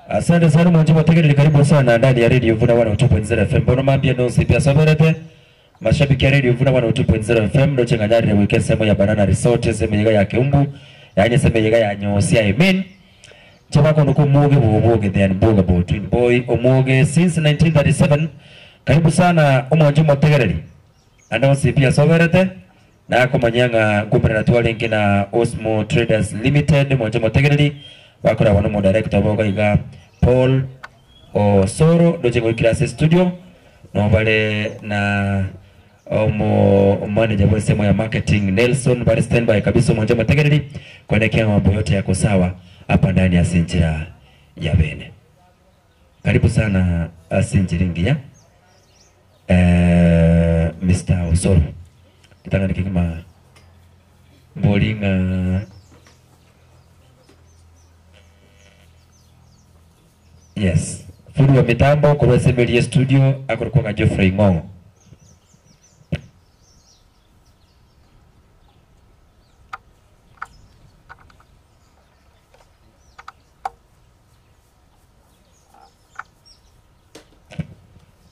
Asante sana mwanzo mwategele, karibu sana ndani ya Radio Vuna 102.0 FM. Bono mambia no sipia soberete. Mashabiki ya Radio Vuna 102.0 FM ndo changanyari wike semo ya Banana Resort, semo yiga ya Keumbu, yani semo yiga ya Nyosia Amen. Chama nuko muge bubuge then buga bo twin boy omuge since 1937. Karibu sana mwanzo mwategele. Ando sipia soberete. Na kumanyanga kumbira na tuwalingi na Osmo Traders Limited mwanzo mwategele. Wakora wanomo director boga iga Paul Osoro doje ngo kirase studio no bale na manager wa semo ya marketing Nelson bale standby kabisa mwanzo mategereri kuelekea mambo yote yako sawa hapa ndani ya Sinjira ya Bene. Karibu sana Sinjiringi ya Mr. Osoro. Kitanga nikikima bolinga. Yes. Fundi wa mitambo kwa Semelia studio akorikuwa Geoffrey Ng'ong'o.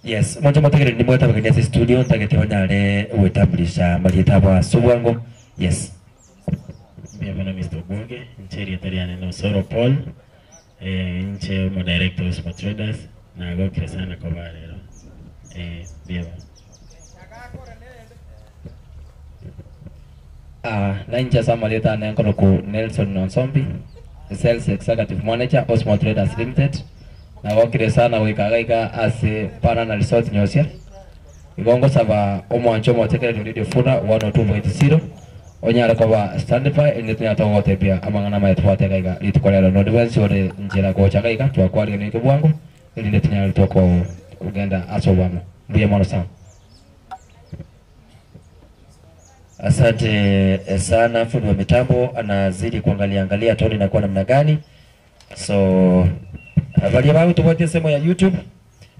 Yes, mwanzo mategere ni mweta bakanyasi studio ntagete wanyale uetablisha malietaba subwango. Yes. Bienvenido Mr. Bunge, ncheri italiana no Soro Paul. Nche mo director Osmo Traders na gokira sana kwa barero. Bienvenido. Na nche sama leta na nkono ku Nelson Nonsombi, Sales Executive Manager Osmo Traders Limited. Na gokira sana wikagaika ase Banana Resort Nyosia. Igongo saba omwancho motekele Radio Funa 102.0. Onyala kwa standby engetnya togote pia amangana maetwate kaiga litukolera no diwensi ore njira ko chakaiga twakwali ne kibwango ili netnya litoko ugenda asobamo ndiye mono sana. Asante sana fundi wa mitambo anazidi angalia toni na kwa namna gani. So wale wao tupote semo ya YouTube.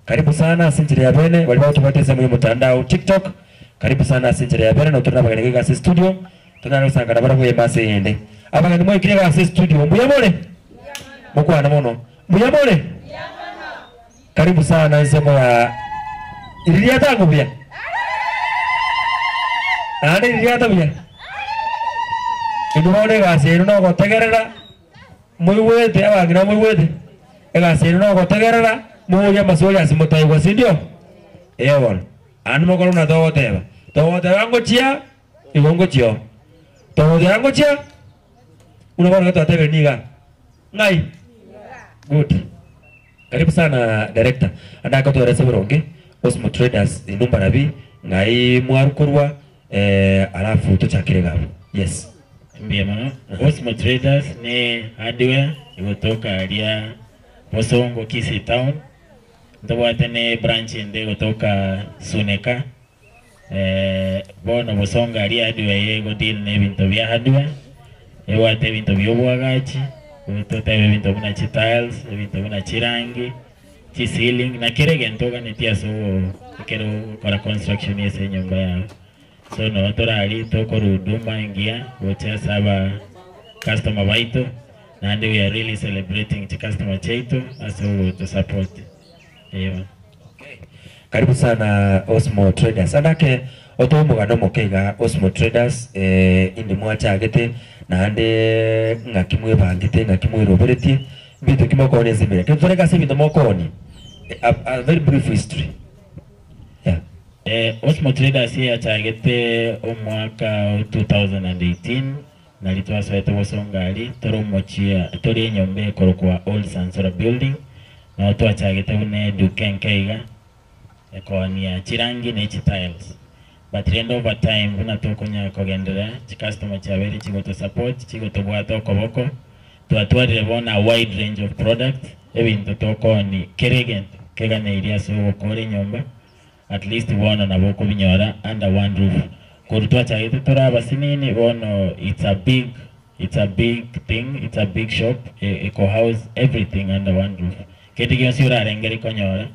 Karibu sana Sinjira ya Bene. Wale wao tupote semo ya mtandao TikTok. Karibu sana Sinjira ya Bene na utana bagani ga studio. Tunalo sanga bara kuye mase ende. Abangani mwe kile ga studio. Mbuyamole? Mukwana mono. Mbuyamole? Karibu sana semo ya iliya tangu bia. Ane iliya tangu bia. Kinumole ga sero no gotegerera. Muiwete abangina muiwete. Ega sero no gotegerera. Muya masoli asimutai kwa sindio? Ewon. Anu mokolo na dogoteba. Dogoteba ngochia. Igongo chio. Todo yango chia. Unaona kata tebe niga. Ngai. Good. Karibu sana director. Andaka to rese boronge. Osmo Traders inumba nabi ngai mwarukorwa alafu tuchakire gabo. Yes. Mbiyama. Osmo Traders ni hardware igotoka alia Bosongo Kisi Town. Ndabwate ne branch inde gotoka Suneka. Bono Bosonga alia hardware yego deal ne bintu bya hardware. Ewate bintu byobwagachi, utote bintu buna tiles, bintu buna chirangi, chi ceiling na kirege ntoga netia so kero kora construction yese nyumba yao. So no torali toko ruduma ingia wocha saba customer baito and we are really celebrating the customer cheito as to support. Okay. Karibu sana Osmo Traders. Andake otomuga no mokega Osmo Traders indi mwacha agete na ande ngakimwe bandite ngakimwe robereti bitu kimoko ne zimire. Kifureka se bitu mokoni. A very brief history. Yeah. Osmo Traders ya chagete omwaka 2018 nalitwa swete Bosongali toro mochia tori nyombe korokwa Old Sansora building na to chagete une dukenkeiga ekonia chirangi ne tiles. But end over time una tokonya kogendera customer chaberi chigoto support chigoto bwato koboko to atware bona wide range of products ebintu tokoni keregent kegane iria so kore nyomba at least bona na boko binyora under one roof kurutwa chagete toraba sinini bono it's a big thing, it's a big shop, eco house everything under one roof ketigyo sura rengeri konyora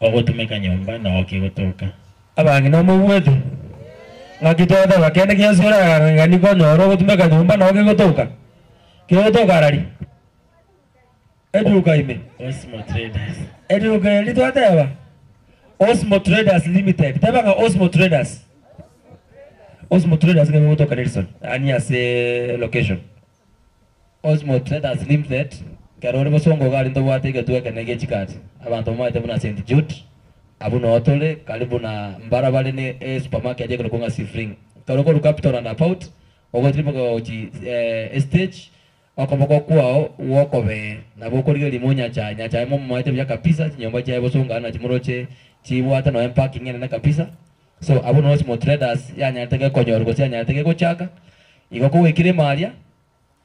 ogotumeka nyomba na okigotoka abangi no muwete ngakitoda bakende kyasura ngani konyora ogotumeka nyomba na okigotoka kigotoka rari Eduka ime. Osmo Traders. Eduka litwateba. Osmo Traders Limited. Tebanga Osmo Traders. Osmo Traders ngebe kutoka Nelson. Ani ase location. Osmo Traders Limited karori bosongo gali ndo bwate gatweka nege chikati abantu mwate muna St Jude abuno otole karibu na mbarabara ne supermarket yako konga Sifring karoko capital and about ogo tripo ko stage akomoko kwao wokobe na bokorige limonya cha nyacha mo mwate bya kabisa nyomba cha bosonga na chimuroche chibwata no parking ngene kabisa so abuno Osmo Traders yanyatege konyor ko yanyatege ko chaka igoko wekire maria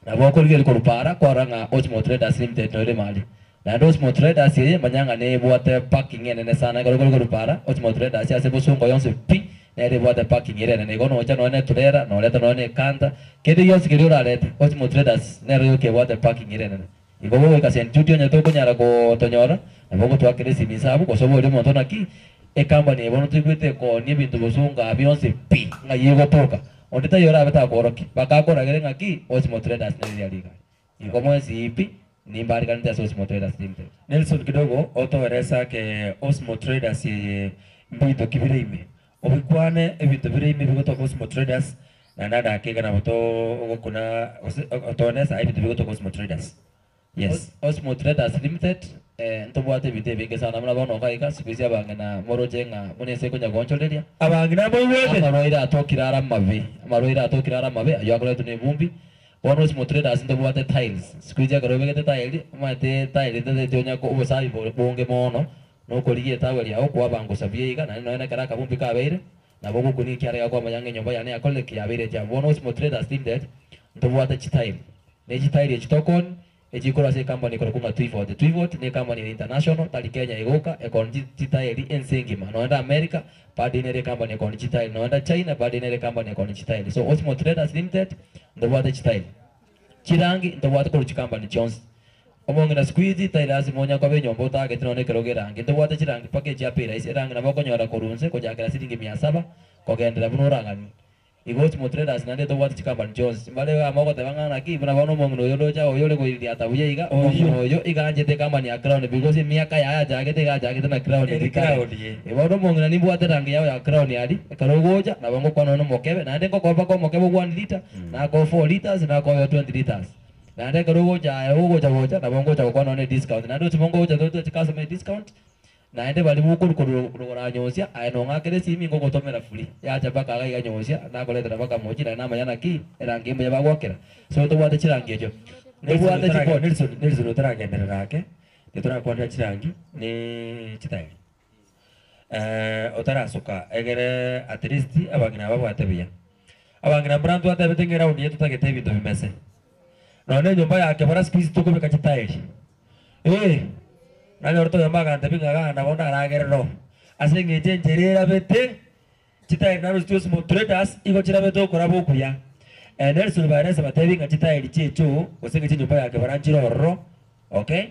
na bokorige liko rupara kwa ranga Osmo Traders Limited no mali na Osmo Traders ye manyanga ne bwate parking ene sana ko rupara Osmo Traders ya sebo songo yonse pi na re bwate parking ene ne gono cha no ne turera no leta no ne kanta kedi yonse kedi ora leta Osmo Traders ne re ke bwate parking ene igo bo ka sen studio nya to ko nyara ko tonyora na bogo to akere si misabu ko sobo le monto na ki e company bono tibete ko ni bintu bosunga bionse pi nga yego toka ondita yora beta koroki bakakora gere ngaki Osmo Traders ne liga ikomo sipi ni mbali kanita Osmo Traders Limited. Nelson kidogo otoweresa ke Osmo Traders ye mbito kibirime obikwane ebito birime bikoto Osmo Traders na nada akega na boto okuna otonesa ebito bikoto Osmo Traders. Yes. Osmo Traders Limited ntobwate bite bige sana muna bono kaika sipisia bangena morojenga munese konya goncholeria Abangina boyete amaroira atokirara mabe ayakole tune vumbi bono Osmo Traders ntobwate tiles sikuja garobegete tile mate tile tete ko ubosai bonge mono no koriye taweli au kwa bango sabiega na nene karaka vumbi kabeire na bogo kuni kiara yakwa mayange nyomba yane akole kiabire ja bono Osmo Traders Limited ntobwate chitile ne chitile chitokon ejikora se company ko kunga Twivot ne company international tali Kenya igoka ekon chitile ensengima no enda America padinere company ekon chitile no enda China padinere company ekon chitile so Osmo Traders Limited ndobwate chitile chirangi ndobwate ko company Jones omonge na squeeze tile azimonya kwa benyombo tage tinone kerogerangi ndobwate chirangi package ya pira ise rangi na bakonyora korunse ko jakera siringi 700 ko gendera bunurangani Osmo Traders nande to wati company Jones mbale amoko tebangana ki buna bono mongo yo loja oyole ko iri atabuye iga oyo iga njete company ya crown because miaka ya jagete na crown bono mongo ni bwate rangi ya crown yali karogoja na bongo kwa no mokebe nande ko kwa mokebe 1 liter na ko 4 liters na ko 20 liters nande karogoja goja na bongo cha kwa no discount nande tumongo goja to customer discount na ende bali muko kurora nyosia ayano ngakere simi ngo gotomera fuli ya jabaka ga nyosia na koletera baka moji na manyana ki erangi mwe bagwakera so to bwate chirangi ejo ne bwate chiko Nelson utaragendera gake tetora kwanda chirangi ne chitaye otarasuka egere at least abagina babwate biya abagina brandu atabetengera undi tutagete bintu bimese none nyumba yake bara squeeze tukubeka chitaye nale orto yambaga ndabinga na bonda ragerero asenge jenjerera bete chitaye na Osmo Traders iko chirabeto korabo kuya Nelson Baresa batebinga chitaye chicho osenge chinyumba yake baranjiroro okay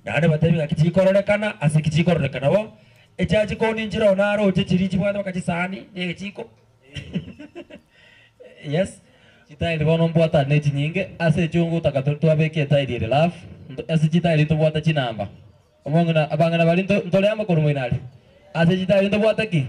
na ade batebinga kichikorolekana asikichikorolekana bo echaji ko ninjiro naro chichiri bwana bakachisani ne chiko yes chitaye bono mbwata ne chinyinge ase chungu takatoto abeke tairi love ase chitaye to bwata chinamba omongana abangana bali ntole amakuru mwinali ase chitaye ndo bwata ki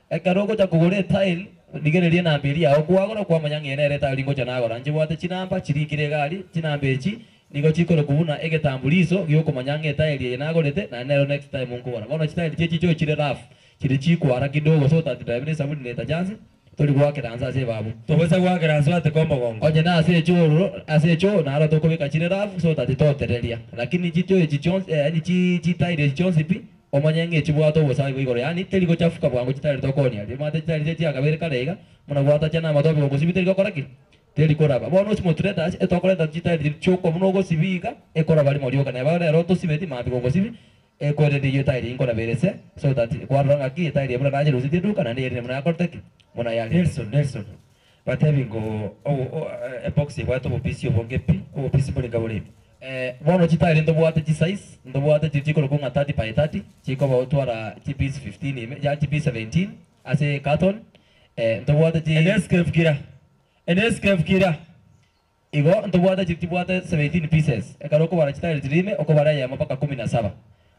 ekarogo cha kugore tile nigererie na mbiri ya okuagora kwa manyange ene reta lingo cha nagora nje bwate chinamba chirikire gali chinamba echi nigo chikoro kubuna egetambulizo gyoko manyange tile nagorete na nero next time nkubona bono chitaye chicho chire rough chire chikwara kidogo so that drive sabuni leta chance toli gwakira anza ase babu tobeza gwakira anza ate kombo gongo oje na ase cho na aro toko beka chire rough so that totereria lakini chicho chichons yani chitaire chichons pi omanyenge chibwato bosa igoro yani teliko chafuka bwangu chitaire tokoni ali mate chitaire chia kabere karega muna bwata chana matobe go sibite liko koraki teliko raba bono Osmo Traders etokoleta chitaire choko munogo sibika ekora bali morio kana ba roto sibeti mapi go sibi ekore de yitaire inkora berese so that kwaranga aki taire bra naje rusiti duka na ndere muna akorteki muna ya Nelson batebingo epoxy bwato bopisi obongepi obopisi bole gabole bono chitaire ndo bwate chi size ndo bwate chiko kunga 30 by 30 chiko ba otwara TPs 15 ya TPs 17 ase carton ndo bwate chi NSKF kira igo ntubwata chitibwata 17 pieces ekaroko bara chitari dirime okobara ya mapaka 17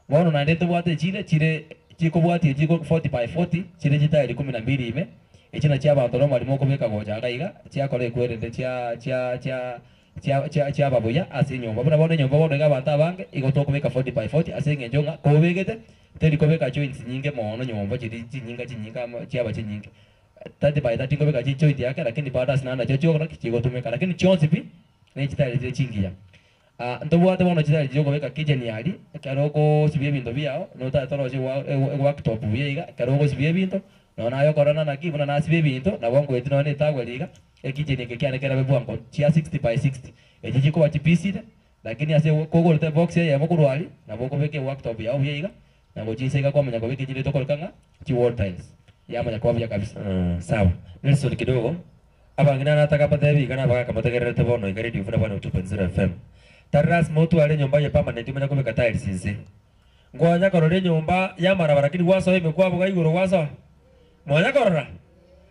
bono nande ntubwata chire chikobwati chiko 40 by 40 chire chitari 12 ime echina chia bantu no marimo kobeka goja gaiga chia kore kwerende chia babuya ase nyomba buna bono nyomba bono gabanta bange igo tokobeka 40 by 40 ase ngenjonga kobegete teri kobeka joints nyinge mono nyomba chiri chinyinga chia chinyinge 30 by 30 kobeka joint yake lakini baada sana chocho kigo tumeka lakini chonsi bi ne chitari chire chingia ntobwate bono chitari chire kobeka kitchen yali karoko sibye bintu byao no ta toro worktop yega karoko sibye bintu no nayo corona na kibuna na sibye bintu na bongo etino ne tagwa liga kitchen yake kyane kera bebwango chia 60 by 60 eji ko chipisi lakini ase kogo te box ya mokurwali na boko beke worktop yao yega na gojisega kwa manya kobeke jile tokolkanga chi wall tiles yama yakwabya kabisa. Sawa. Nelson kidogo. Abangina nataka patebi kana baka kamategerete bono igari divuna bwana 2.0 FM. Taras motu ale nyumba ya permanent imenya kubeka tiles sisi. Ngonya korore nyumba ya marabara kini waso imekuwa boga igoro waso. Monya korora.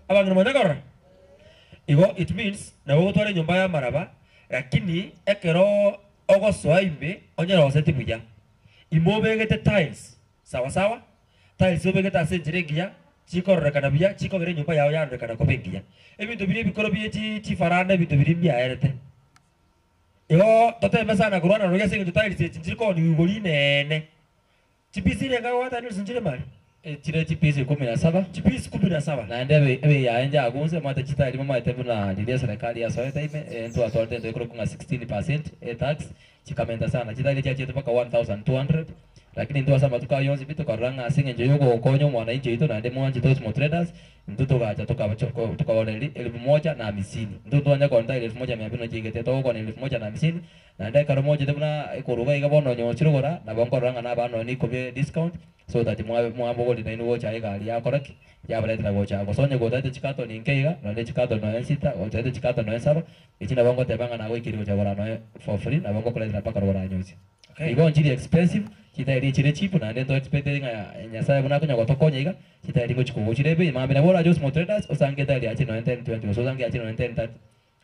Abangina monya korora. Igo it means na wotu ale nyumba ya maraba lakini ekero ogoso imbe onyera oseti buja. Imobegete tiles. Sawa sawa. Tiles obegete asenjeregia chikorekana bya chikogere nyumba yawe yanrekana kobengia ebintu biri bikoro bye chifaranda ebintu biri byaerete yo totembe sana kurwana no yase ngitu tiles chiko ni ugoli nene chipisi renga wata ni sinjire mali chire chipisi 17 chipisi 17 na ndebe ebe ya enja agunze mata chitali mama etebuna ndiye serikali ya soeta ime ntu atolde ndo kunga 16% tax chikamenda sana chitali cha chetu paka 1200 lakini ndo asama tukayonzi bitu karanga asinge nje yuko konyo mwana nje ito na demo anje tos traders nduto gacha tukawoneli 1150 nduto anya konta 1200 jigete to ko 1150 na ndai karo moja debuna ikuruga igabono nyochirugora na bonkoranga na bano ni kobe discount so that mwambo goli na ino cha igali ya koraki ya baleta na gocha go sonye go date chikato ni nkeiga na le chikato no ensita o date chikato no ensaba ichina bongo tebanga na go ikiri cha gora no for free na bongo koleta paka gora nyosi igo njiri expensive chitairi chire cheap na ndendo expecting nyasaye buna kunya gotokonya iga chitairi go chikugo chirebe mambe na bora just traders osange tali achi no 1020 so sange achi no 1030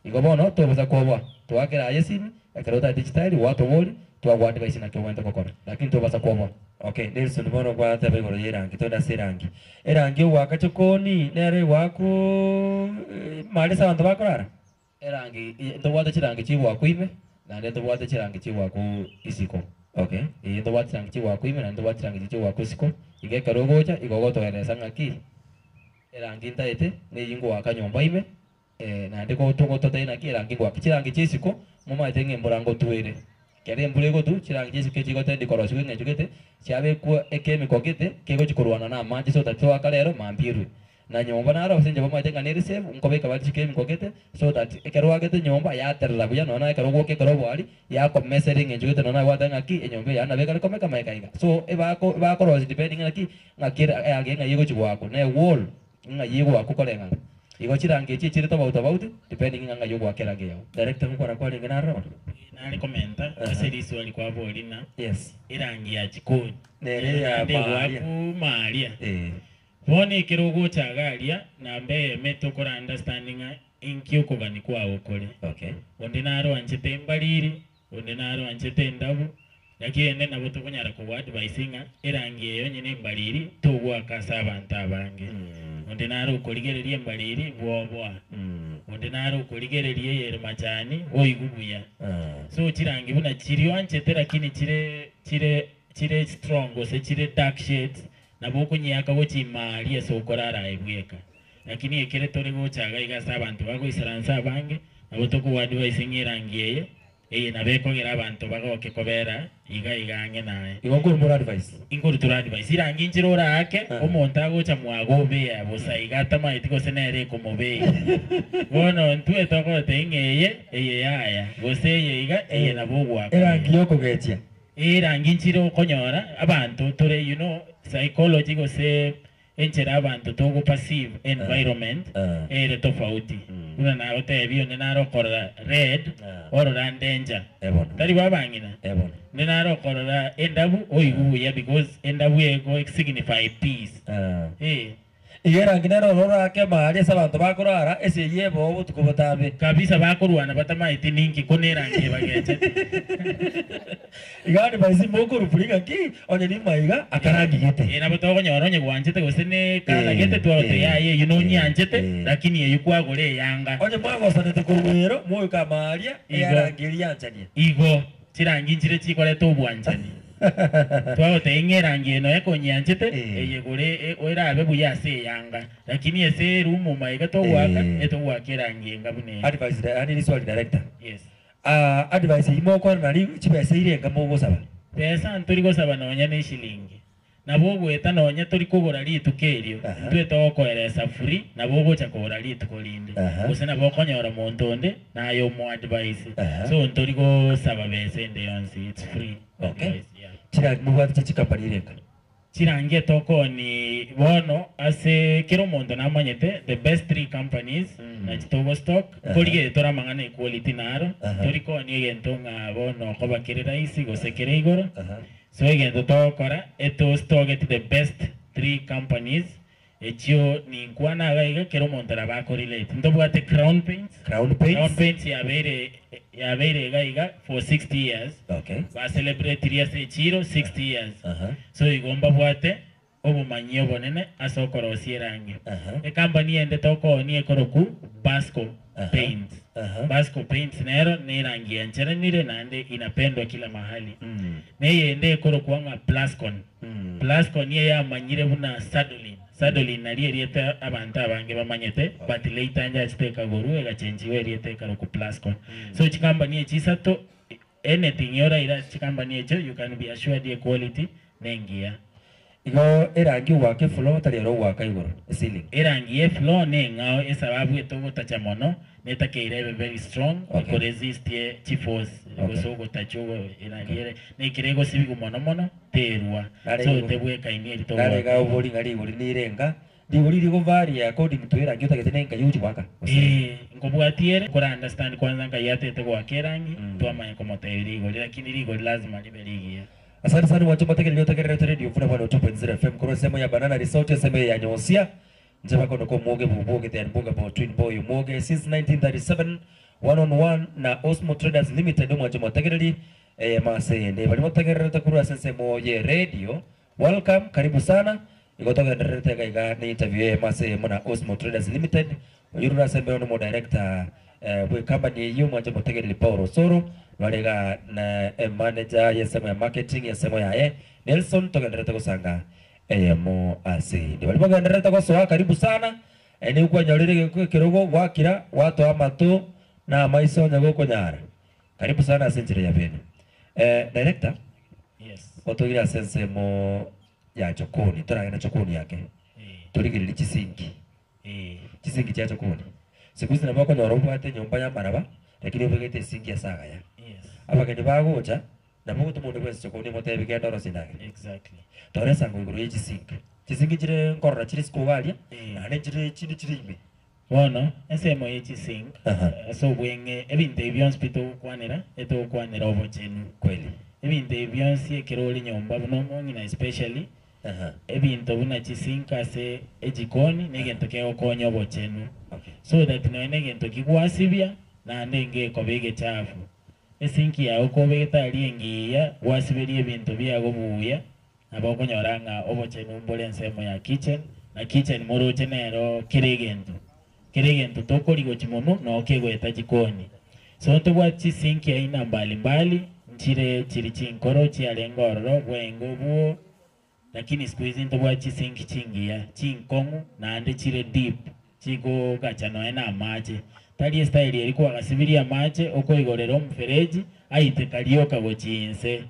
igo bono to basa kobwa to akera yesini akarota digital watu woli to agwate baisi na kwenda kokora lakini to basa kobwa. Okay, Nelson bono kwa tabe goro yerangi to da serangi erangi wakachokoni nere wako mali sa bantu bakorara erangi to wata chirangi chiwa kuime na ndo wata chirangi chiwa ku isiko. Okay, ndo wata chirangi chiwa kuime na ndo wata chirangi chiwa ku isiko ige karogoja igogoto eresa ngaki erangi ndaite ne yingo wakanyomba ime na ndiko tongo totaina ki erangi kwa chirangi chisiko muma itenge murango tuere kere mbule go tu chirangi chisiko chigote ndikorosu ngejugete chabe ku ekemi kokete kego chikorwana na manji so that to akalero mambiru na nyomba na ro senje bama tenga neri save nkobeka bali chikemi kokete so that ekero agete nyomba ya terla buya nona ekero go ke kero bwali ya ko mesering ngejugete nona watanga ki enyombe ya na beka komeka maikaiga so eba ko ro depending na ki ngakira age ngayigo chwako na wall ngayigo wako kolenga igo chirangi chiri to bauti depending nga yogo akera ngeo director mko kwa lingana ro nali komenta asirisi wali kwa bolina yes irangi ya chikoni nere ya maria boni kirugo chagalia na mbe meto kora understanding inkyo kogani kwa okole okay ondinaro anchete mbaliri ondinaro anchete ndabu yakiende nabo tukonyara ku advising irangi eyo nyine mbaliri tugwa kasaba ntabange ondinaro ukoligererie mbaliri bwobwa ondinaro ukoligererie yere machani oigubuya so chirangi buna chiriyo anchete lakini chire strong ose chire dark shades nabo kunyaka gochimali esokorara ebweka lakini ekere tore gochaga igasa abantu bago isaransa bange nabo toku advising irangi eye nabekogera abantu bagoke kobera igange naye igokuru muri advice inguru tura advice irangi njirora ake omuntu agocha mwagobe abosa igata maiti ko senere ko mobe bono ntwe toko tengeye eye yaya goseye iga eye nabogwa irangi yoko getia irangi njiro konyora abantu tore you know psychology go se enchera abantu togo passive environment ere tofauti una na otebio nenaro korra red oro danger tari babangina nenaro korra endabu oiguya because endabu ego signify peace igera nginero rora ke mahali sabantu bakurara ese yebo butuko botambe kabisa bakurwana batamaiti ningi kunerangiye bageje igani baisi moko rupuriga ki onye ni maiga akarangi gete ina boto nyoronye gwanjete gosene kana gete twaote yaye you know nyanjete lakini yeyukwa gore yanga onye mwago sanete kurwero moyo kamalia yarangiria anjania igo chirangi njire chikoreto bwanjani twaote ngerangi eno yako nyanjete eyegore oirabe buyase yanga lakini ese rumu maiga to waka eto wakerangi ngabune advice ani swali director yes advice imo kwa nari chibese irenga mugo saba pesa nturi gosaba nonya ne shilingi nabo gweta nonya turi kugura litu kerio tweta okoeresa free nabo gocha kugura litu kolinde gusa nabo konyora montonde nayo mo advice so nturi gosaba bese nde yonsi it's free okay chira mubati chikapari irenga chirange toko ni bono ase kero mondo namanyete the best 3 companies na chitogo stock kolige tora mangana quality naro toriko ni gento nga bono koba kirira isi gosekere igoro so egento tokora eto stock at the best 3 companies echio ni nkwana gaiga kero mondo la bako relate ndobwate crown paints ya bere gaiga for 60 years okay ba celebrate ria se chiro 60 years so igomba bwate obumanyio bonene asokoro osierange e company ende toko ni ekoroku Basco Paints Basco Paints nero ni rangi enchera nire nande inapendwa kila mahali ne ende ekoroku anga Plascon ye ya manyire buna Sadolin nari eriete abantu abange bamanyete but later nja chiteka goru ega chenjiwe eriete karoku Plascon so chikambani echisato anything yora ira chikambani echo you can be assured the quality nengia igo erangi wake flow tari ro waka igoro ceiling erangi e flow ne ngao esababu etogo tacha mono neta keirebe very strong ko resist ye chifos gosogo tacho inaliere ne kirego sibigu mono terwa so tebwe kaini to nare ga ubori ngari gori ni renga digori rigo vari according to erangi utagete nenga yuji waka ngobwatiere kora understand kwanza ngayate tego wakerangi twamanye komo tayirigo lakini rigo lazima liberigia. Asante sana watu mateke liotegerera radio Vuna 102.0 FM kuro semo ya Banana Resort semo ya Nyosia njema kono ko moge bubuge ten bunga bo twin boy moge since 1937 one on one na Osmo Traders Limited watu mategereri mase ende bali mategerera takuru semo ya radio welcome karibu sana igotoka nderete kaiga ni interview mase mona Osmo Traders Limited yurura semo no director we company yo watu mategereri Paulo Soro Waliga na manager yesemo ya marketing yesemo ya Nelson togendereta kusanga mo asi ndi bali bagendereta ko soa karibu sana ni kwa nyalire kirogo wakira watu amatu na maiso nyago ko nyara karibu sana asenjire ya benu director yes watu gira sense mo ya chokoni toragena chokoni yake turigirira chisingi chisingi cha chokoni siku hizi nabako nyorobo ate nyumba ya maraba lakini ubegete singi ya saga ya abageni bagocha nabo tumunde kwese chokoni mote bigenda ro sinage exactly toresa ngo iguru chisingi chire nkorora chiri skugalia ane chiri ime wono esemo yechising so bwenge ebinte byonspito kwanira eto kwanira obochenu kweli ebinte byonsi ekiroli nyomba buno ngina especially ebinto buna chisinka se ejikoni negento ke okonyo obochenu so that no negento kigwasibya na ndenge kobege chafu esinki ya okobeta aliengiya wasibeli ebintu byago buya abakonyoranga obochenu mbole nsemo ya kitchen na kitchen moro chenero kiregento tokoligo chimono no kegweta jikoni so tobwa chisinki aina mbali nchire chiri chinkoro chialengororo bwengo buo lakini siku hizi tobwa chisinki chingiya chinkongu na ande chire deep chiko gachano ena mache tali style ilikuwa gasibiria mache oko igorero mfereji aite kalioka gochinse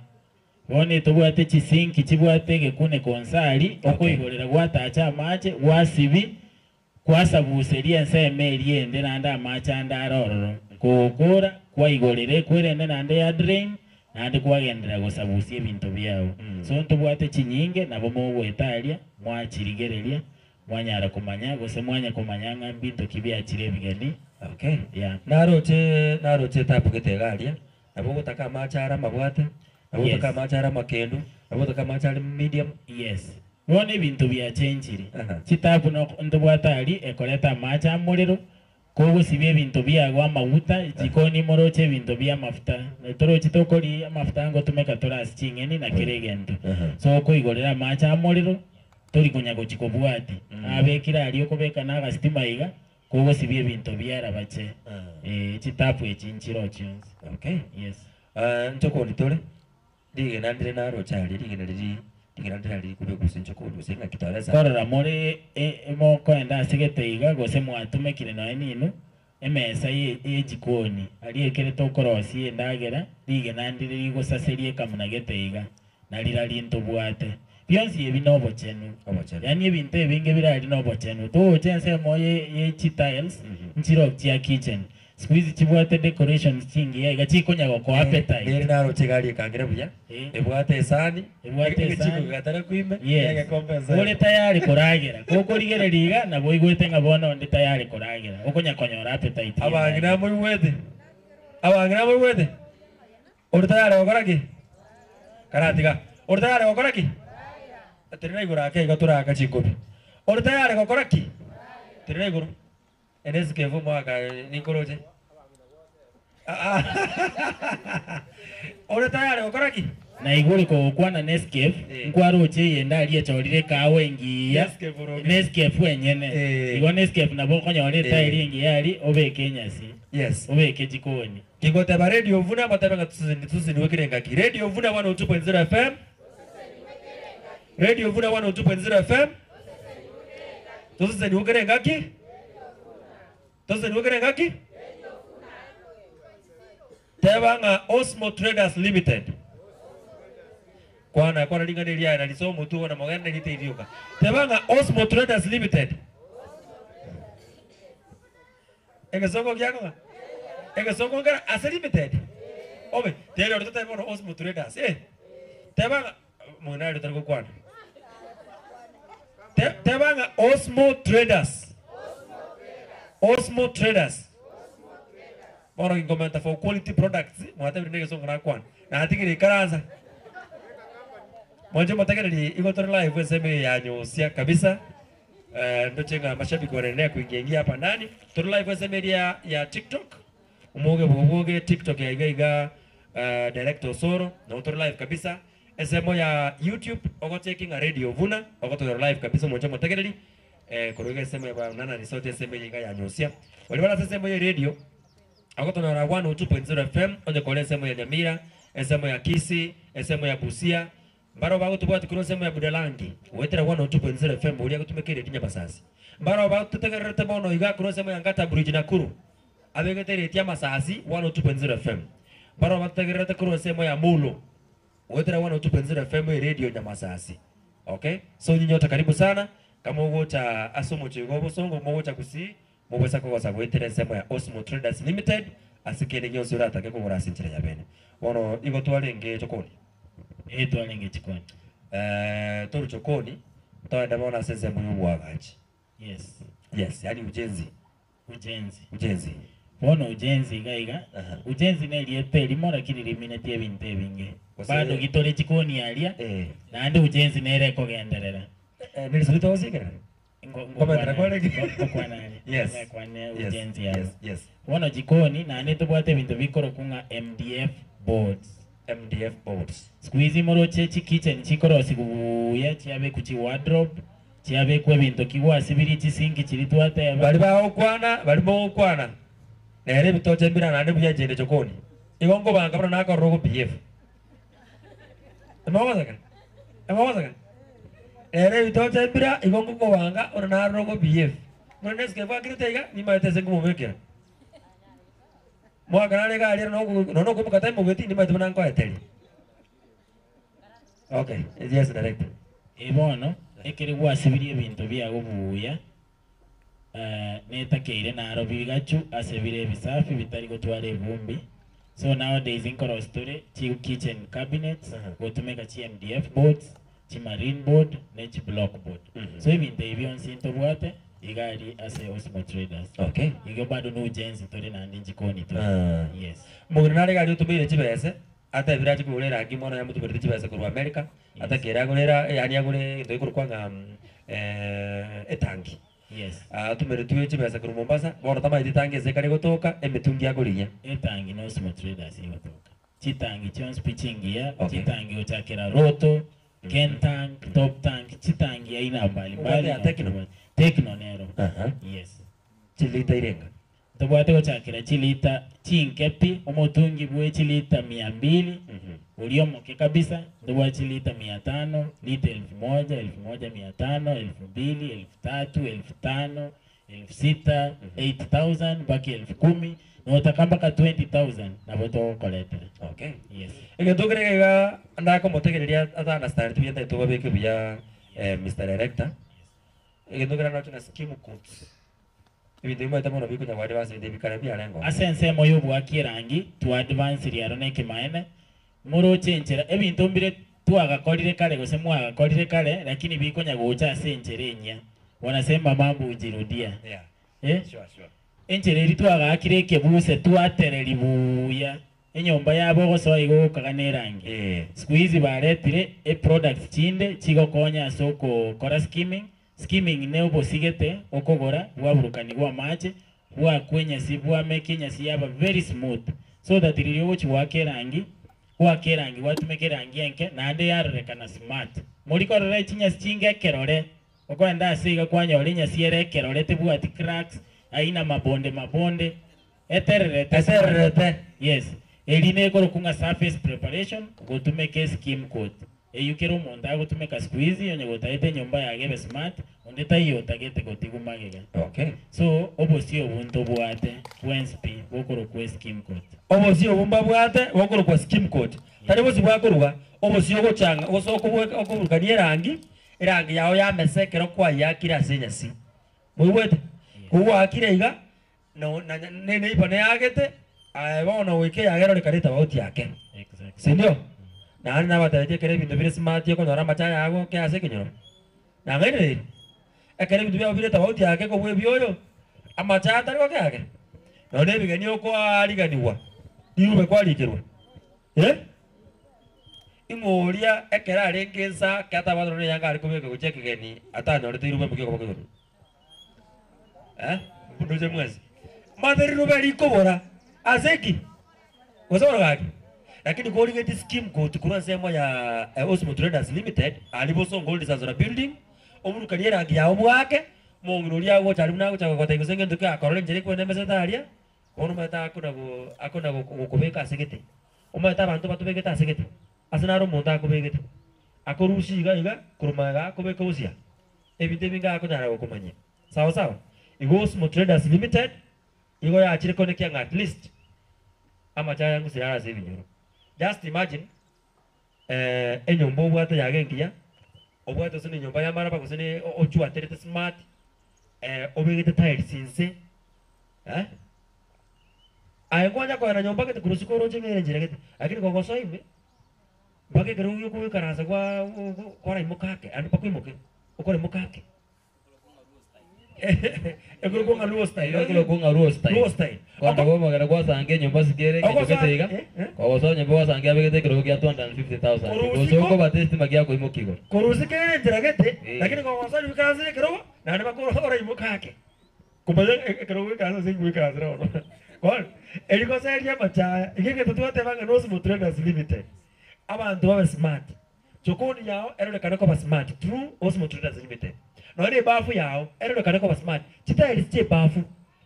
wone tobwate chisinki chibwate gekune konsali oko igorera gwatacha mache wasibi kwasabuseria nseme eliende nanda mache andarororo kokora kwa igorere kwerende nande ya drain nande kwagendera gosabusie bintu byao so tobwate chinyinge nabo mo gwetalia mwachirigereria mwanyara kumanya gose mwanya kumanyanga bintu kibya chire bigeni okay yeah naroche tapu ketegalia nabo gutaka machara mabwate nabo gutaka machara makendu nabo gutaka machara medium yes Wone ibintu bya change Aha. chitabu no ndobwatari ekoleta macha muliro kogo sibye ibintu byagwa amavuta jikoni moroche ibintu bya mafuta toro chitokori amafuta ngo tumeka torasi chingeni na kiregento so ko igorera macha muliro tori kunyago chikobwati abekira ali okobeka naga stima iga kogo sibye ibintu byara bache chitabu echinchiro chionse. Okay. Yes. Ntoko litore dige nandire naro chali dige nari dige nandire ali kube kusinchoko lusenga kitareza korora muri mo kwenda sigete iga gose mwatumekire na ninu emesa yejikoni ali ekere tokorosi endagera dige nandire ligosaserie kamunagete iga nalira lintu bwate byonsi ebinobo chenu yani ebintu ebinge birali nobo chenu to chense moye tiles nchiro kya kitchen squeeze chibwate decorations chingi ya gachikonya ko appetite nere naro chegali kangere buya ebwate esani chiko gatara kuime yega kompensa ore tayari kuragera koko ligere liga na boigwete ngabona ndi tayari kuragera okonya konyora appetite abangira muri wete ore tayari okoraki karatiga ore tayari okoraki atirina igura ke gatura akachikobi ore tayari okoraki tirina iguru enes kevo mwaka nikoroje ore tayari okoraki na iguri ko kwana Nescafe nkwaroche yenda ali echorire kawe ngiya Nescafe wenyene igo Nescafe nabo konyore tayari ngiya ali obeke nyasi yes obeke jikoni kingote ba radio vuna matanga tusini wekirenga ki radio vuna 102.0 FM radio vuna 102.0 FM tusini wekirenga ki tusini wekirenga ki Tebanga Osmo Traders Limited. Kwana linganiria na lisomo tu na mogenda nitidioka. Tebanga Osmo Traders Limited. Egesongo kyako? Egesongo ngara asa limited. Obe, tele ndo tata bono Osmo Traders. Tebanga monalo tariko kwana. Tebanga Osmo Traders. Osmo Traders. Bora ingomenta for quality products mwata binenge songa na kwana na atigire karanza mwanjo matakere ni igotora live sema ya nyosia kabisa ndo chenga mashabiki wanaendelea kuingia hapa ndani tora live sema ya TikTok umoge TikTok ya iga director Soro na tora live kabisa sema ya YouTube ogo checking a radio vuna ogo tora live kabisa mwanjo matakere koroge sema ya nana resort sema ya nyosia walibala sema ya radio Akoto na 102.0 FM onde kole semo ya Nyamira, semo ya Kisii, semo ya Busia. Mbaro bago tubwati kuno semo ya Budalangi. Wetera 102.0 FM uli akutumekere tinya basasi. Mbaro bago tutegerete bono iga kuno semo ya Ngata Bridge Nakuru. Abegetere tinya masasi 102.0 FM. Mbaro bago tutegerete kuno semo ya Mulu. Wetera 102.0 FM radio ya masasi. Okay? So nyinyote karibu sana. Kama ugo cha asomo chigobo songo mwo cha Kusii. Mubesa kwa sababu etere sema ya Osmo Traders Limited asikene nyoso rata ke ko rasinchira ya bene wono igo twalenge chokoni twalenge chikoni toru chokoni tawenda bona sese muyu wagachi yes yani ujenzi wono ujenzi gaiga ujenzi ne liete limora kiri limine tie binte binge bado gitore chikoni alia na ndi ujenzi ne re ko genderera nilisito osikera Yes. Wono jikoni na netubwate bintu bikoro kunga MDF boards. Squeeze moroche kitchen chikoro sikuya chiabe kuchi wardrobe chiabe kwa bintu kiwa sibiri chisingi chiritwate bali mo kwana na ere bitoche mbira na ndebuya jende jokoni igongo banga bana naka rogo PF Emawaza ere bitoche mbira igongo ko banga ora na rogo PF mwana skefa kiritega ni maete sengu mumekera mwaka nale ga alira no kumukata mubeti ni maete bananko eteli. Okay, yes director. Ibono ekere gwasibiri ebintu byago buya netakeire naro bigachu asebire ebisafi bitari gotwara evumbi. So nowadays in Koro story kitchen cabinets go to make a MDF boards, marine board, net block board. So ibintu ebyo nsinto bwate igari ase Osmo Traders. Okay. Igo bado no ujenzi tore na ndi jikoni to. Yes. Mugnare gari utumire chibese ata viraji kulera akimona ya mtu beritichi basa kwa America ata kera kulera yani agule ndo ikuru kwanga etangi Yes. Tumeretuye chibesa kwa Mombasa bora tama itangi zekare gotoka emetungi agurinya Etangi no small traders igotoka. Chitangi chons pichingia, chitangi ochakera roto, Ken tank, top tank, chitangi aina mbalimbali ya Tekno. Tekno nero. Yes. Chilita irenga. Tubwate ochakera chilita chinkepi omotungi bwe chilita 200 uliomoke kabisa ndobwa chilita 500 lita 1000 1500 2000 3000 5000 6000 8000 baki 10000 no takamba ka 20000 na boto collector. Okay. Yes. Ikitokera ndako motegereria atana start tuyenda tubabeke bya Mr. Director. Ikitokera nacho na scheme codes. Ibintu bimwe tamono biko nyawari base ndebikara bya lengo. Asense moyo bwakirangi tu advance riaro ne kimaene. Muro chenjera ebintu mbire twagakorire kale gose mwagakorire kale lakini biko nyagocha asenjerenya. Wanasema mambo ujirudia. Yeah. Sure. Enjereri twagakire kebuse twatereri buya. Enyomba yabo goso igokaga nerangi. Siku hizi baretire products chinde chigokonya soko kora skimming ne obosigete okogora waburukani bwa mache bwa kwenya si bwa mekenya si yaba very smooth so that iriyo chiwakerangi watumeke enke na ande yarekana smart muri korora chinya chinge kerore okwenda asiga kwanya olinya siere kerore tebwati cracks aina mabonde etererete. Yes. Eline korokunga surface preparation gotumeke skim coat. Eyukero monda gotumeka squeeze yonye gotaite nyomba yagebe smart ondeta iyo tagete gotigumagega. Okay. So obosi obunto bwate wensp bokoro kwa skim coat. Obosi obumba bwate bokoro kwa skim coat. Tari bosi bwakoruga obosi ogochanga osoko bweka okurukania rangi yao ya mesekero kwa yakira senyasi. Mwiwete kuwa akira iga no nene ipane yagete bona wike yagero likarita bauti yake. Exactly. Sindio? Na ana bataje kere bintu bire smart yoko nora macha yago ke ase kinyoro. Na ngene ekere bintu bya bire bauti yake ko bwe byoyo amacha atari ko yake. No ne bigani oko ariganiwa. Dirube kwa likirwa. Imoria ekera arengensa kata badro ne yanga ariko beke gucheke geni atano rete irube mukiko bakiro. Ndoje mwezi. Madhari rube likobora. Azeki. Wasoro gaki. Lakini kwa uligeti scheme code kuna sema ya Osmo Traders Limited aliboso gold Sanzora building omuru kaliera rangi ya obwake monginuria yago chali munago chako kota igusenge nduka akorole njere kwa nemesa taria ono mata akona gukubeka asegete omata abantu batubegeta asegete asinaro monda akubegete akorushi iga kurumaga akubeka usia ebinte binga akonyara gukumanya sawa igo Osmo Traders Limited igo ya achire konekia at least ama chaya yangu sirara sevi nyoro. Just imagine enyomba obwate yagengia obwate sone nyomba ya maraba kusene ochua terete smart obegete tiles sinse ayekwanya kwa na nyomba kete kurusiko roje ngere njiragete lakini kwa gosoime bage kero yo ko karasa kwa raimokake andi pakwimoke okore mokake ekuru konga luo style kwa ndabo magara kwa sange nyumba sikere kigete iga kwa so nyumba sange abegete kiro kia 250,000 so ko batesti magia ko imokigo korusike njiragete lakini kwa so bikaze kiro na bakoro ora imokake kumbaye kiro bikaze singu bikaze ro kwa eliko seria macha igenge tutuate banga Osmo Traders Limited abantu babe smart chokoni yao eronekana ko smart true Osmo Traders Limited no ne bafu yao eronekana ko smart chitiles che bafu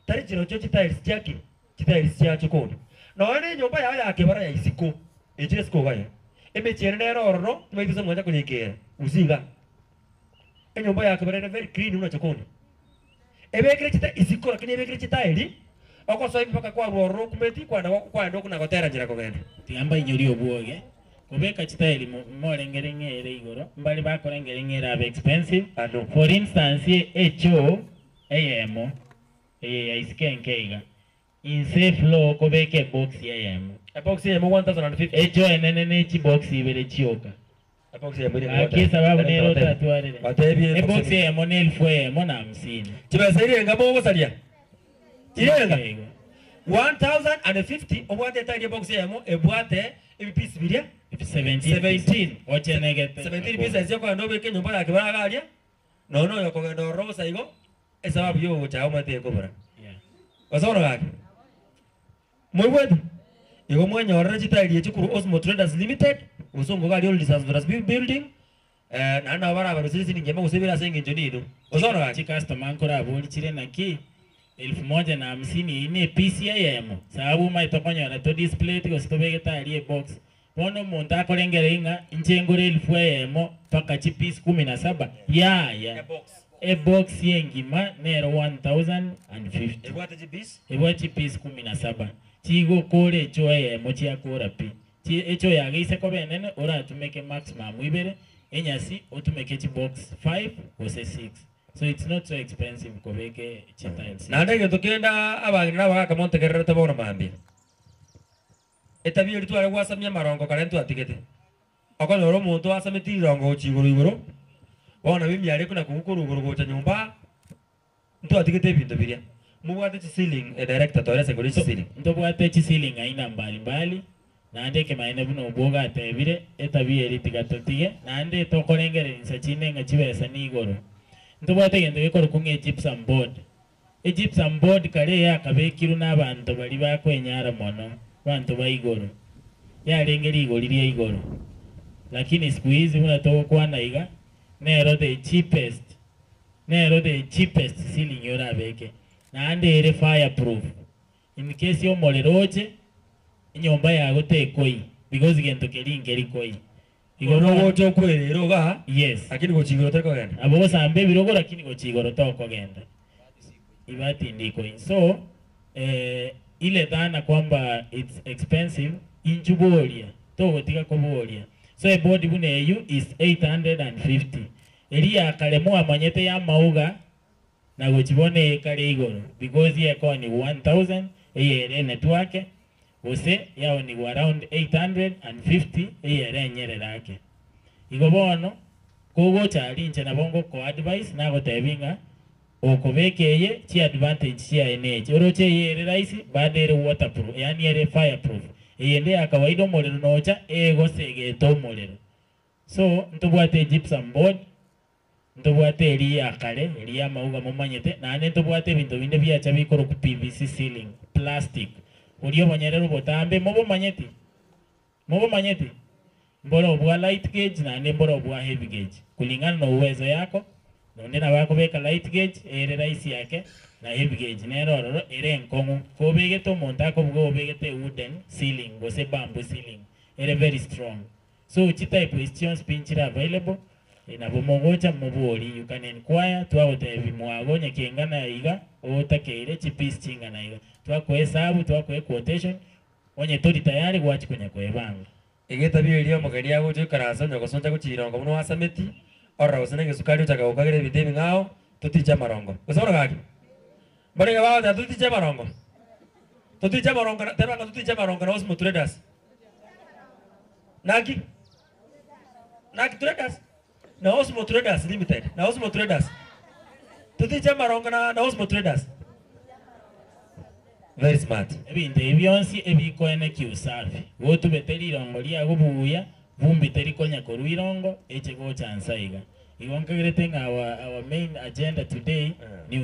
tari chiro cho chitiles chaki chitiles cha chokoni no ne nyumba yao yake bara ya isiko ejire siko gaya emechere nero ororo tumeitiza mwanja kunyekera usiga enyumba yake bara very clean una chokoni ebekire chita isiko lakini ebekire chitaili oko so mpaka kwa ororo kumeti kwa ndo kuna gotera njira kogenda tiamba inyori obwoge kubeka chitaili morengerengere igoro mbali bakorengerengera abe expensive. For instance echo AM iskenkeiga in safe low kubeke box AM a box AM 1050 echo enene chi box ibere chioka a box AM ile aki sababu ne rota tuarere batebi box AM ne 1050 chibasaire ngabo gosalia irenga 1050 obwate tari box AM ebwate ibi piece biria 17 wache negete 17 pieces yako ndo beke nyumba yake baragaria no yako ndo rosa igo esababu yo cha mate ko bara wasoro gaki mwebwe igo mwenyorera chitairi chikuru Osmo Traders Limited usongo gali all disaster building na bara barusisi ningema usebira senge njonido wasoro gaki customer nkora aboli chire naki 1050 ine PCIM sababu maitokonyora to display tiko stobege tari box bono muntu akorengere inga inchengore 1000 paka chipis 17 ya box yengima nero 1050 ebwate chipis ebwate chipis 17 chigo kore choye mochi akora pi chi echo yageise ko benene ora tumeke maximum ibere enyasi otumeke chi box 5 ose 6. So it's not so expensive kobeke chitiles. Na ndege tukenda abagina baka monte kerere tabona mambi. Etabi ritu ale wasamya marongo karentu atigete. Akono ro muntu asameti rongo chiguru iguru. Bona bimi ale kuna kukuru iguru gocha nyumba. Ntu atigete bintu biria. Mubwate ceiling director tore seguri ceiling. Ntu bwate ceiling aina mbali mbali. Na ndeke maine buno boga atebire etabi eritigatige. Na nde tokorengere nsachine ngachibesa ni iguru. Ntubate gende bikoro kunge gypsum board. Gypsum board kale yakabekiru n'abantu bali bakwenyara mono. Bantu bayigoro. Yalengeri igoro lya igoro. Lakini siku hizi unatoka kwa naiga nero the cheapest ceiling yora beke. Na ande ere fireproof. In case yo moleroje nyumba yago tekoi because gento kelingeri koi. Igoro wote kwelero ga yes akini go chigoro teko genda abo sambe birogo lakini go chigoro toko genda ibati ndiko so ile dhana kwamba it's expensive injubolia to tika kobolia so a body bune you is 850 elia kalemo amanyete ya mauga na go chibone kale igoro because ye ko ni 1000 eye network ose yao ni around 850 eye nyerera yake igobono kogo chali nche na bongo ko advice na go tebinga okobekeye chi advantage chi energy oroche yere raisi badere waterproof yani yere fireproof eyende ya kawaida molero nocha ego segeto molero so ntubwate gypsum board ntubwate eri akale eri amauga momanyete na ane ntubwate bintu binde byacha bikoro ku PVC ceiling plastic Urio bonyerero botambe mobo manyeti mboro bwa light gauge na ne mboro bwa heavy gauge kulingana na uwezo yako nondena bako beka light gauge ere raisi yake na heavy gauge nero ere nkongu ko begeto montako bwo begete wooden ceiling gose bamboo ceiling ere very strong so chi type questions pinchira available na bomogocha moboli you can inquire twagote bimwago nyekengana iga otakeire chipis chingana iga twakohesabu twakwe quotation onye tori tayari gwachi kunya kwebanga igeta birio mugeri yago cyo karasa nyoko sonja guchirongo muno wasameti ora usene gesukari utaka ukagere bitebi ngao tuticha marongo usoro gaki barega bawo da tuticha marongo teranga tuticha marongo na Osmo Traders naki Traders na Osmo Traders Limited na Osmo Traders tuticha marongo na Osmo Traders very smart ebintu ebyonsi ebikoene kiusafi wotu beteri irongo lyago buya vumbi teri konya koruirongo eche gocha ansaiga iwonkagerete nga our main agenda today ni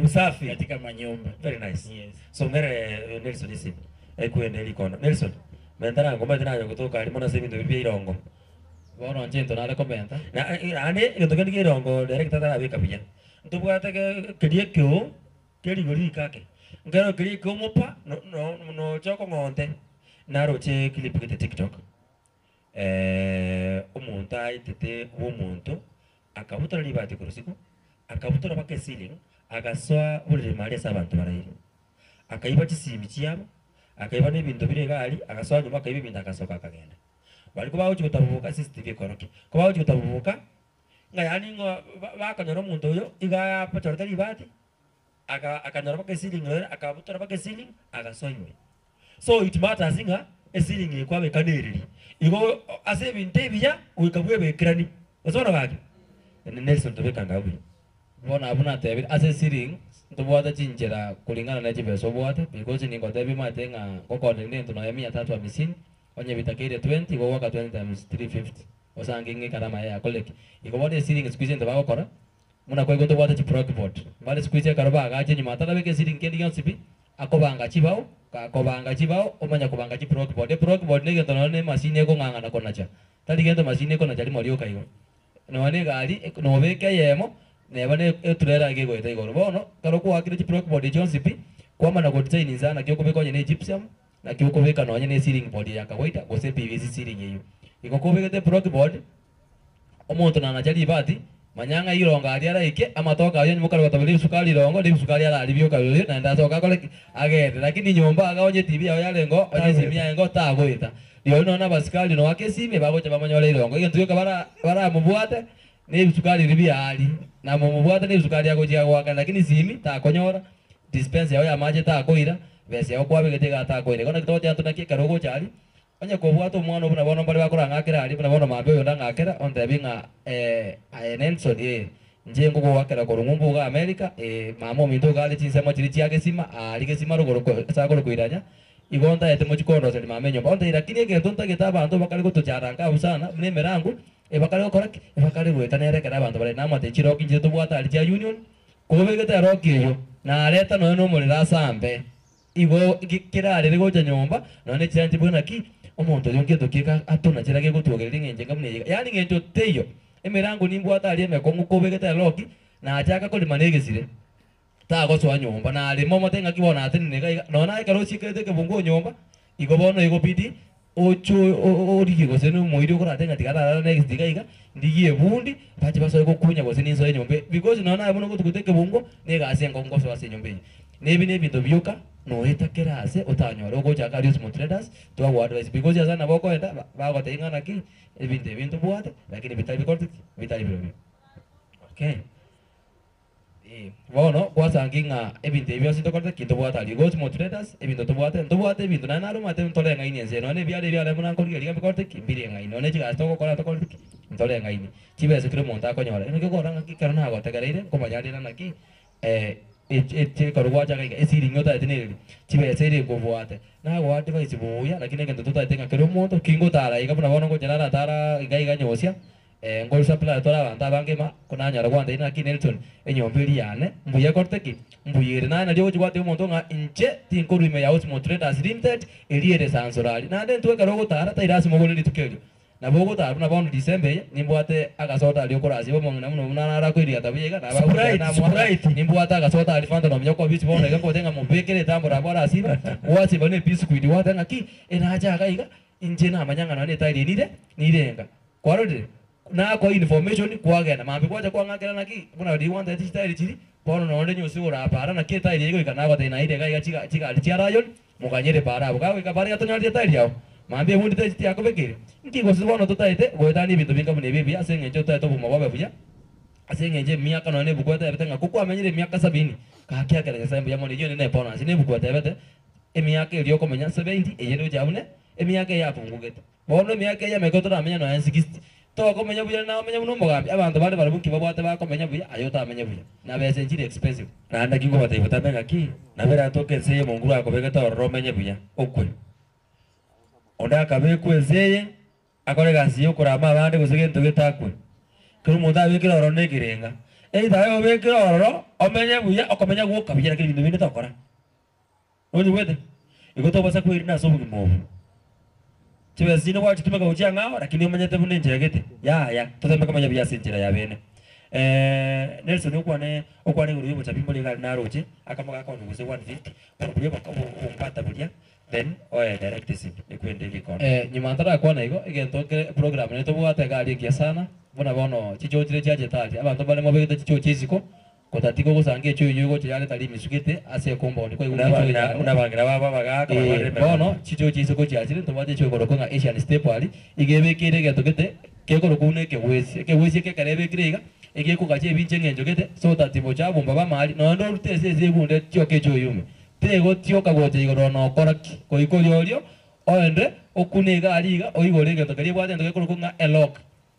usafi katika manyumba very nice yes so ngere Nelson isi ekuende likono Nelson mentara ngoma tena kutoka alimona sasa bintu bibia irongo bono njento na rekomenda na ane ngotokani irongo director tara bika biya ntubwata kerie kyo keri gori kake ngero kiri komopa no choko ngonte naroche clip kete TikTok umuntu aitete umuntu akabutora libati kurusiku akabutora bake ceiling agaswa buri mali sabantu barayiri akaiba chisimbi chiyabo akaiba nebintu bire gali agaswa nyuma akaiba bintu akasoka akagenda bali kuba uchi utabuka CCTV koroke kuba uchi utabuka ngayani ngo bakanyoro umuntu uyo iga patorta libati akanyora bake ceiling akabutora bake ceiling agasoywe so it matters inga ceiling ekwa bekanereri igo ase binte biya ukabwe bekrani osoro gaki Nelson tobeka ngawe bona abuna tebe ase ceiling ntubwata chinjera kulingana na chibeso bwata because ni ngotebi matenga kokone nento na 350 onye bitakire 20 go waka 20 times 350 osange ngi karama ya koleki iko bode sitting squeeze ndo bakora muna kwa gonto bwata chi progboard bale squeeze karoba agaje nyuma tala beke sitting kendi yonsipi akobanga chibao akobanga chibao omanya kubanga chi progboard ne gento ne machine ko nganga na konacha tali gento machine ko na jali molio kaigo no ne gali no beke yemo ne bane eturera ge goita igoro bono karo ko akire chi progboard yonsipi kwa mana go design sana kyo ko ne gypsum na kyo ko beka no ne ceiling board ya kawaida go se PVC ceiling yeyo iko ko beke te progboard omuntu na najali bati manyanga ironga ari araike amatoka ayo nyumukara batabiri sukali rongo ndi sukali ara alibyo kabiri na ndasoka kole agende lakini nyomba agaonye TV yayo yalengo onye simi yango tagoita ndio nona basikali no wake simi bagocha bamanyole irongo iyo ntuyo bara mubwate ne sukali ribi ali na mubwate ne sukali yago jia waka lakini simi takonyora dispense yayo ya maji takoira bese yago kwa bege tega takoira kona kitote antuna kikarogo chali onye ko bwato mwana buna bono bali bakora ngakira ali buna bono mabe yonda ngakira on tebinga Nelson njengo ko wakira ko ngumbu ga America mamo minto gali tinsema chiri chiake sima ali ke sima rugoro ko sagoro ko iranya igonda yete mochi kondo seli mamenyo bonda irakini ke tonta ke taba ando bakali ko tujaranga usana mne merangu bakali ko korak bakali ko etanere kada bando bale nama te chiro kinje to bwata ali cha union ko bege te roki yo na leta no muri la sambe igo kirare rego cha nyomba none chanje bwana ki omuntu yonge dokeka atona kirage gutwogerera ngenje ngamune yani ngenjo teyo emirango nimbwata ali emeko ngukobegeta loki na achaka koli manegesire ta goswa nyomba na ali momo tenga kibona atini nega nona ikaro chikete ke bungo nyomba igobono igopidi ocho origi gosenu moirio kora tenga tigara next digaiga ndigie bundi bachi baso kunya goseni nso nyombe because nona abono kutukuteke bungo nega asenga ngoso ase nyombe nebi bintu byuka no eta kerase otanyora ogo chaka rius traders to advice because yazana boko eta bago tengana ki ebintu buate lakini vitali bikorti vitali birobi okay bono kwasa nginga ebintu ebyo sinto korte kinto buata ali go traders ebintu to buate ebintu na naru mate ntole ngaini ense no ne byale muna nkori ali bikorte kimbiri ngaini no ne chiga to kora to korte ntole ngaini chibese kire monta konyora eno ke koranga ki karana go tegereire komanyari na ki ete korwaja kai esiri ngota eteneri chibesere go buate na go advice buya lakini ngento tota tenga kero monto kingo tara ikabuna bono go janara tara igai ganyosia ngol supply tora banta bangema kuna nyara kwanda ina ki Nelson enyombiri yane mbuye korteki mbuyire na ndio chwate monto nga inche tinko rime ya Osmo Traders Limited eliere sansorali na den tuwe karo go tara tairasi mogole litukeli na bogo tara na bono December nimbwate agasota ali okorasi bo mongna muno nara ko iria tabiega na ba nimbwate agasota ali fanta no myoko bisi bono ga ko tenga mubekere tambora bora asiba wasi bone biscuit wata ngaki enaja gaiga inje na manyanga na ne tairi nirenga kwarode na ko information kwagena mambe kwacha kwangakera naki buna di wanda tairi chiri bono no nde nyusi ora para na ke tairi ego ikana ko tena ide gaiga chiga ali chiarayon mukanyere para buka ka para yato nyari tairi yao mambe mundi tairi yako bekere nki go sibono totaite go etani bintu binga mune bibi asenge njoto to buma babe buya asenge nje miaka no ne bukwata betenga kuko amenyire miaka 70 ka kya kale sembe yamo ne ne pona sine bukwata bete emiaka iliyo komenya 70 eyendo jamune emiaka ya pungugete bono miaka ya mekotora amenya no 60 to komenya buya na amenya muno mugambi abantu bale barabuki babwate bakomenya buya ayota amenya buya na bese njire expensive na nda kingo bata ibota mega ki na bera toke seye munguru akobegeta oro menye buya okwe onda kabe kwezeye akore gasi yo kurama abandi gusegento getakwe kuru munda bikira oro negirenga eitha bikira oro omenye buya okomenya guka bijira kiri bintu bindi tokora odi wede igoto basa kwirina sobu gimobu tiwe zino wachi tumeka uchanga lakini umenyete bunde njegete ya tutemeka manya bya sinjira ya bene Nelson okwane uri bo chapimbo legal na roche akamoga kwa nguze 150 pabuye bakapata bulya then direct sim ekwende likon nyimantara kwa na igo igento program ne to bwate gali kia sana bona bono chichochire chaje tati abantu bale mobegete chichochiziko kotatiko gusange cyo yugo cyane tari misugete ase compound ko unabangira baba bagaka bono chichochiziko cyakire to bade cyo goroko nga Asian step ali igebekire gatogete keko rukune ke ke karebe kirega ege ko gache binche ngenjogete so tatimo chabo mbaba mali no ndo rutese zegunde cyo ke cyo yume tego tio kagote igoro no koraki ko ikolyo oende okunega aliga oigorege to kali bwate ndo ko nga elok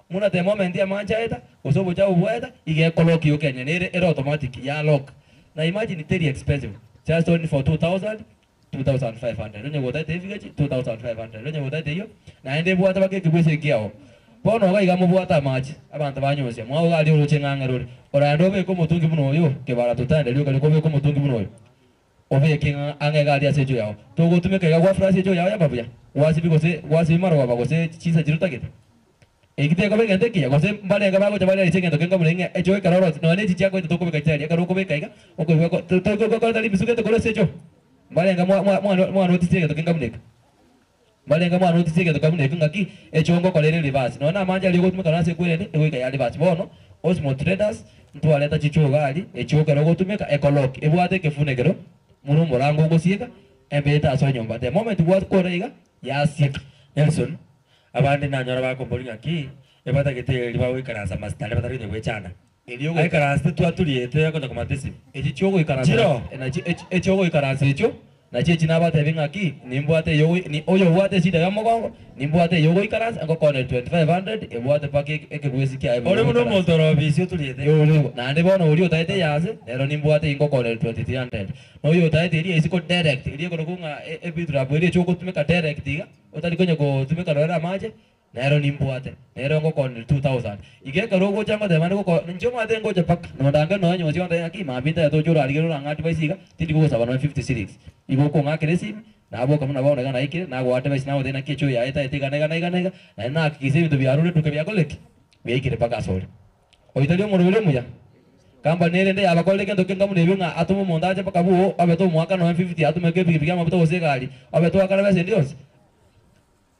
muna te moment ya manchaeta osobo cha ubweta ige koloki ukenya nere era automatic ya lock na imagine very expensive just only for 2000 2500 lunye gotaite efigachi 2500 lunye gotaite yo na ende bwata bakeke bwese kiao bono gaiga mubwata machi abantu banyose mwaho gali uruche ng'ang'arore orando be ko mutungi muno yo kebara tutande lyo kali ko be ko mutungi muno yo obe kinga ange gali asejo yao to gotumeka ga flash ejo yao ya babuya wasi bigose wasi maro babagose chisa jirutagete egite ko begende kiya gose mbalenga bago jabale licengendo kenga mulenge ejo karoro no ne chichako to ko bekachari karoko bekaiga oko ko ko tali bisuke to ko sejo mbalenga mwa notice kenga mulenge mbalenga mwa notice kenga mulenge ngaki ejo ngo kolere reverse no na manja ligo tumeka nase kwele ne wika ya reverse bono Osmo Traders mtu aleta chicho gali ejo karoko tumeka ekolok ebwate kefunegero muno morango gosieka embeta aso nyomba the moment what korega yasieka Nelson abandi nanyora bakomboringa ki ebata gete libawe karasa master ebata rinde wechana eliyo ai karasa tu aturiete yakoza kumatesi echi chogo ikarasa na echogo ikarasa echo na chechi nabata ebinga ki nimbwate yo ni oyo wate sida ya mogongo nimbwate yogo ikarasa ngo kone 2500 ebwate pake ekegwesi kya ebe ole muno montoro bisio turiete yo na ande bono uri otaite yase ero nimbwate ingo kone 2300 no yo otaite iri isiko direct iri ko kunga ebitra bwere chogo tumeka direct iga otari konye ko tumeka rora maje nero nimbwate nero ngo kone 2000 ige karogo chama de mane ko njoma de ngo japak no danga no nyo chonda yaki mabita ya tojo ari gero ngati baisiga tindi ko 756 igo ko ngakiresi na abo kamuna baona kana ikire na go ate baisi na odena kecho ya eta ete gana na kise bintu byarure tukabya koleki beikire paka sori oitalio morobele muya kamba nere nde abakoleke ndoke ngamu nebinga atumo mondaje paka buo abeto mwaka 950 atumeke bigibya mabuto osegali abeto akala bese ndios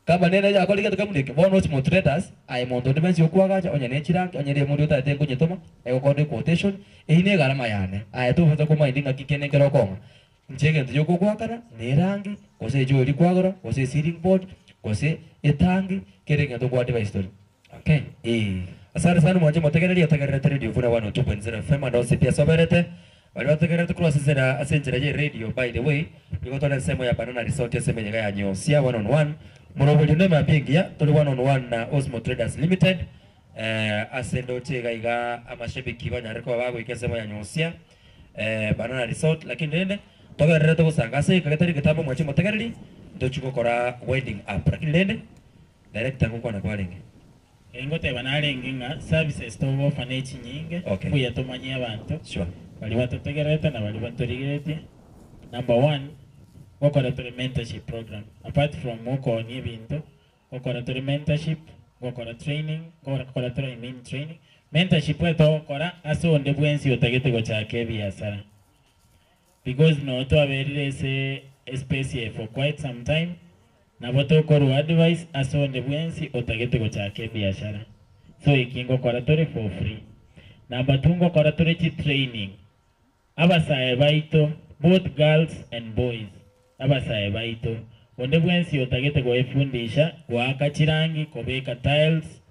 kamba nere ya koleke ndoke mudeke bono Osmo Traders ai mondo debensi okwaga onye ne chirange onye ne mundu utate kunye toma ego kode quotation ehine garama yane ai to fata kuma indinga kikene kero konga njege ndio kwakara ne rangi kose jo ri kwagora kose seating board kose etangi kerenge ndo kwa device story okay asante sana mwaje motegereria tagerete radio vuna 102.0 FM ndo sipia soberete wali wategerete cross zera asenjera je radio by the way niko tole semo ya Banana Resort semo nyega ya nyosia 1-on-1 morobuli ne mapingia tole 1-on-1 na Osmo Traders Limited asendo tega iga amashabiki banyareko bago ikesemo ya nyosia Banana Resort lakini nene togerete gusangase kagetari kitabo mwache motegereri ndo chuko kora wedding up lakini nene director ngoko na kwalinge Engote banalenginga services to orphanage nyinge kuya tumanyia abantu sure bali batotegerete na bali batorigerete number 1 gokora to mentorship program apart from moko ni bintu gokora to mentorship gokora training gokora to training mentorship weto kora aso nde bwensi otagete go chake biasara because no to aberire se space for quite some time na boto koru advice aso nde bwensi otagete go chake biashara so ikingo koratore for free na batungo koratore chi training abasaye baito both girls and boys abasaye baito onde bwensi otagete go efundisha gwaka chirangi kobeka tiles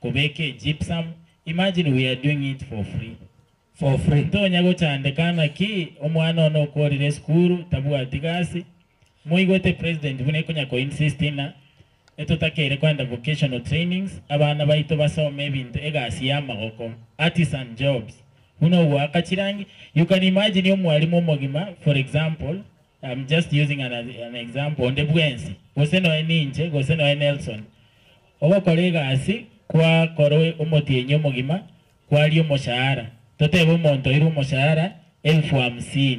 kobeke gypsum imagine we are doing it for free tonya go chandekana ki omwana ono korire skuru tabu atigasi muigote president bune konya ko insistina eto takere kwanda vocational trainings abana baito basome bintu egasi yamagoko artisan jobs uno waka chirangi you can imagine yo mwalimu mogima for example I'm just using an example onde bwensi goseno eninje goseno Nelson obo kolega asi kwa korowe umuti mogima kwa liyo moshahara totebo monto iru moshahara 1050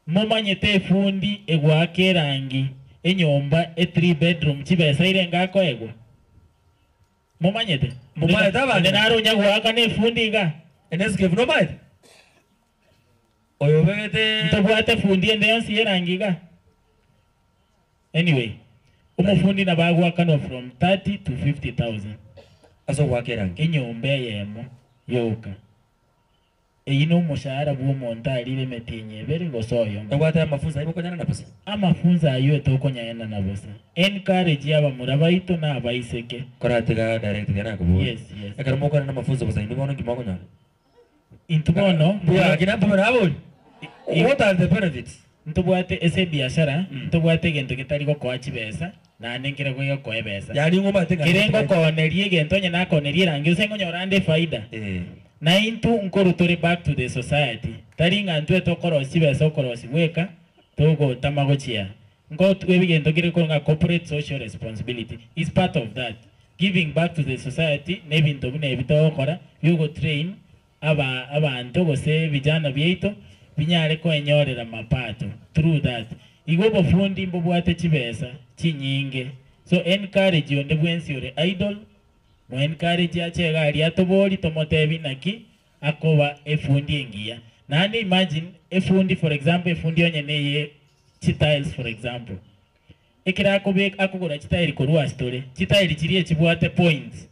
mumanyete fundi egwake rangi enyomba 3 bedroom chibesa irenga ko ego mumanyete abana naro nyagwaka ne fundi ga eneske no bite oyo bete ntobwate fundi ende yonsi yerangi ga anyway umufundi na bagwaka no from 30 to 50,000 aso wakerangi enyomba yemo yoka eyino mushahara bwo montali lemetinye beri gosoyo ngwata amafunza ibo konyana na pesa amafunza ayo etokonyana na bosa encourage yaba murabaito na abaiseke koratega direct yana kubo yes ekara moko na mafunza bosa ndi bono ngimo konyana intubono bwa kina pamara abo what are the benefits ntubwate ese biashara ntubwate gento kitari go kwachi besa na nengera go ko ebesa yani ngoma tega kirengo konerie gento nya na konerie rangi usengo nyorande faida na into nkorutore back to the society taringa ntwe tokoro sibesa okoro siweka togo tamagochia ngot webigendo kire konga corporate social responsibility is part of that, giving back to the society nebinto bune bitokora yugo train abantu gose vijana byeito binyare ko enyorera mapato through that igo bofundi mbobwate chibesa chinyinge. So encourage yonde bwensi yore idol mo encourage achega ali atobori tomotebi naki akoba efundi engia nandi. Imagine efundi, for example, efundi onye neye tiles, for example ekira akobeka akogora tile korwa story tile chiriye chibwate points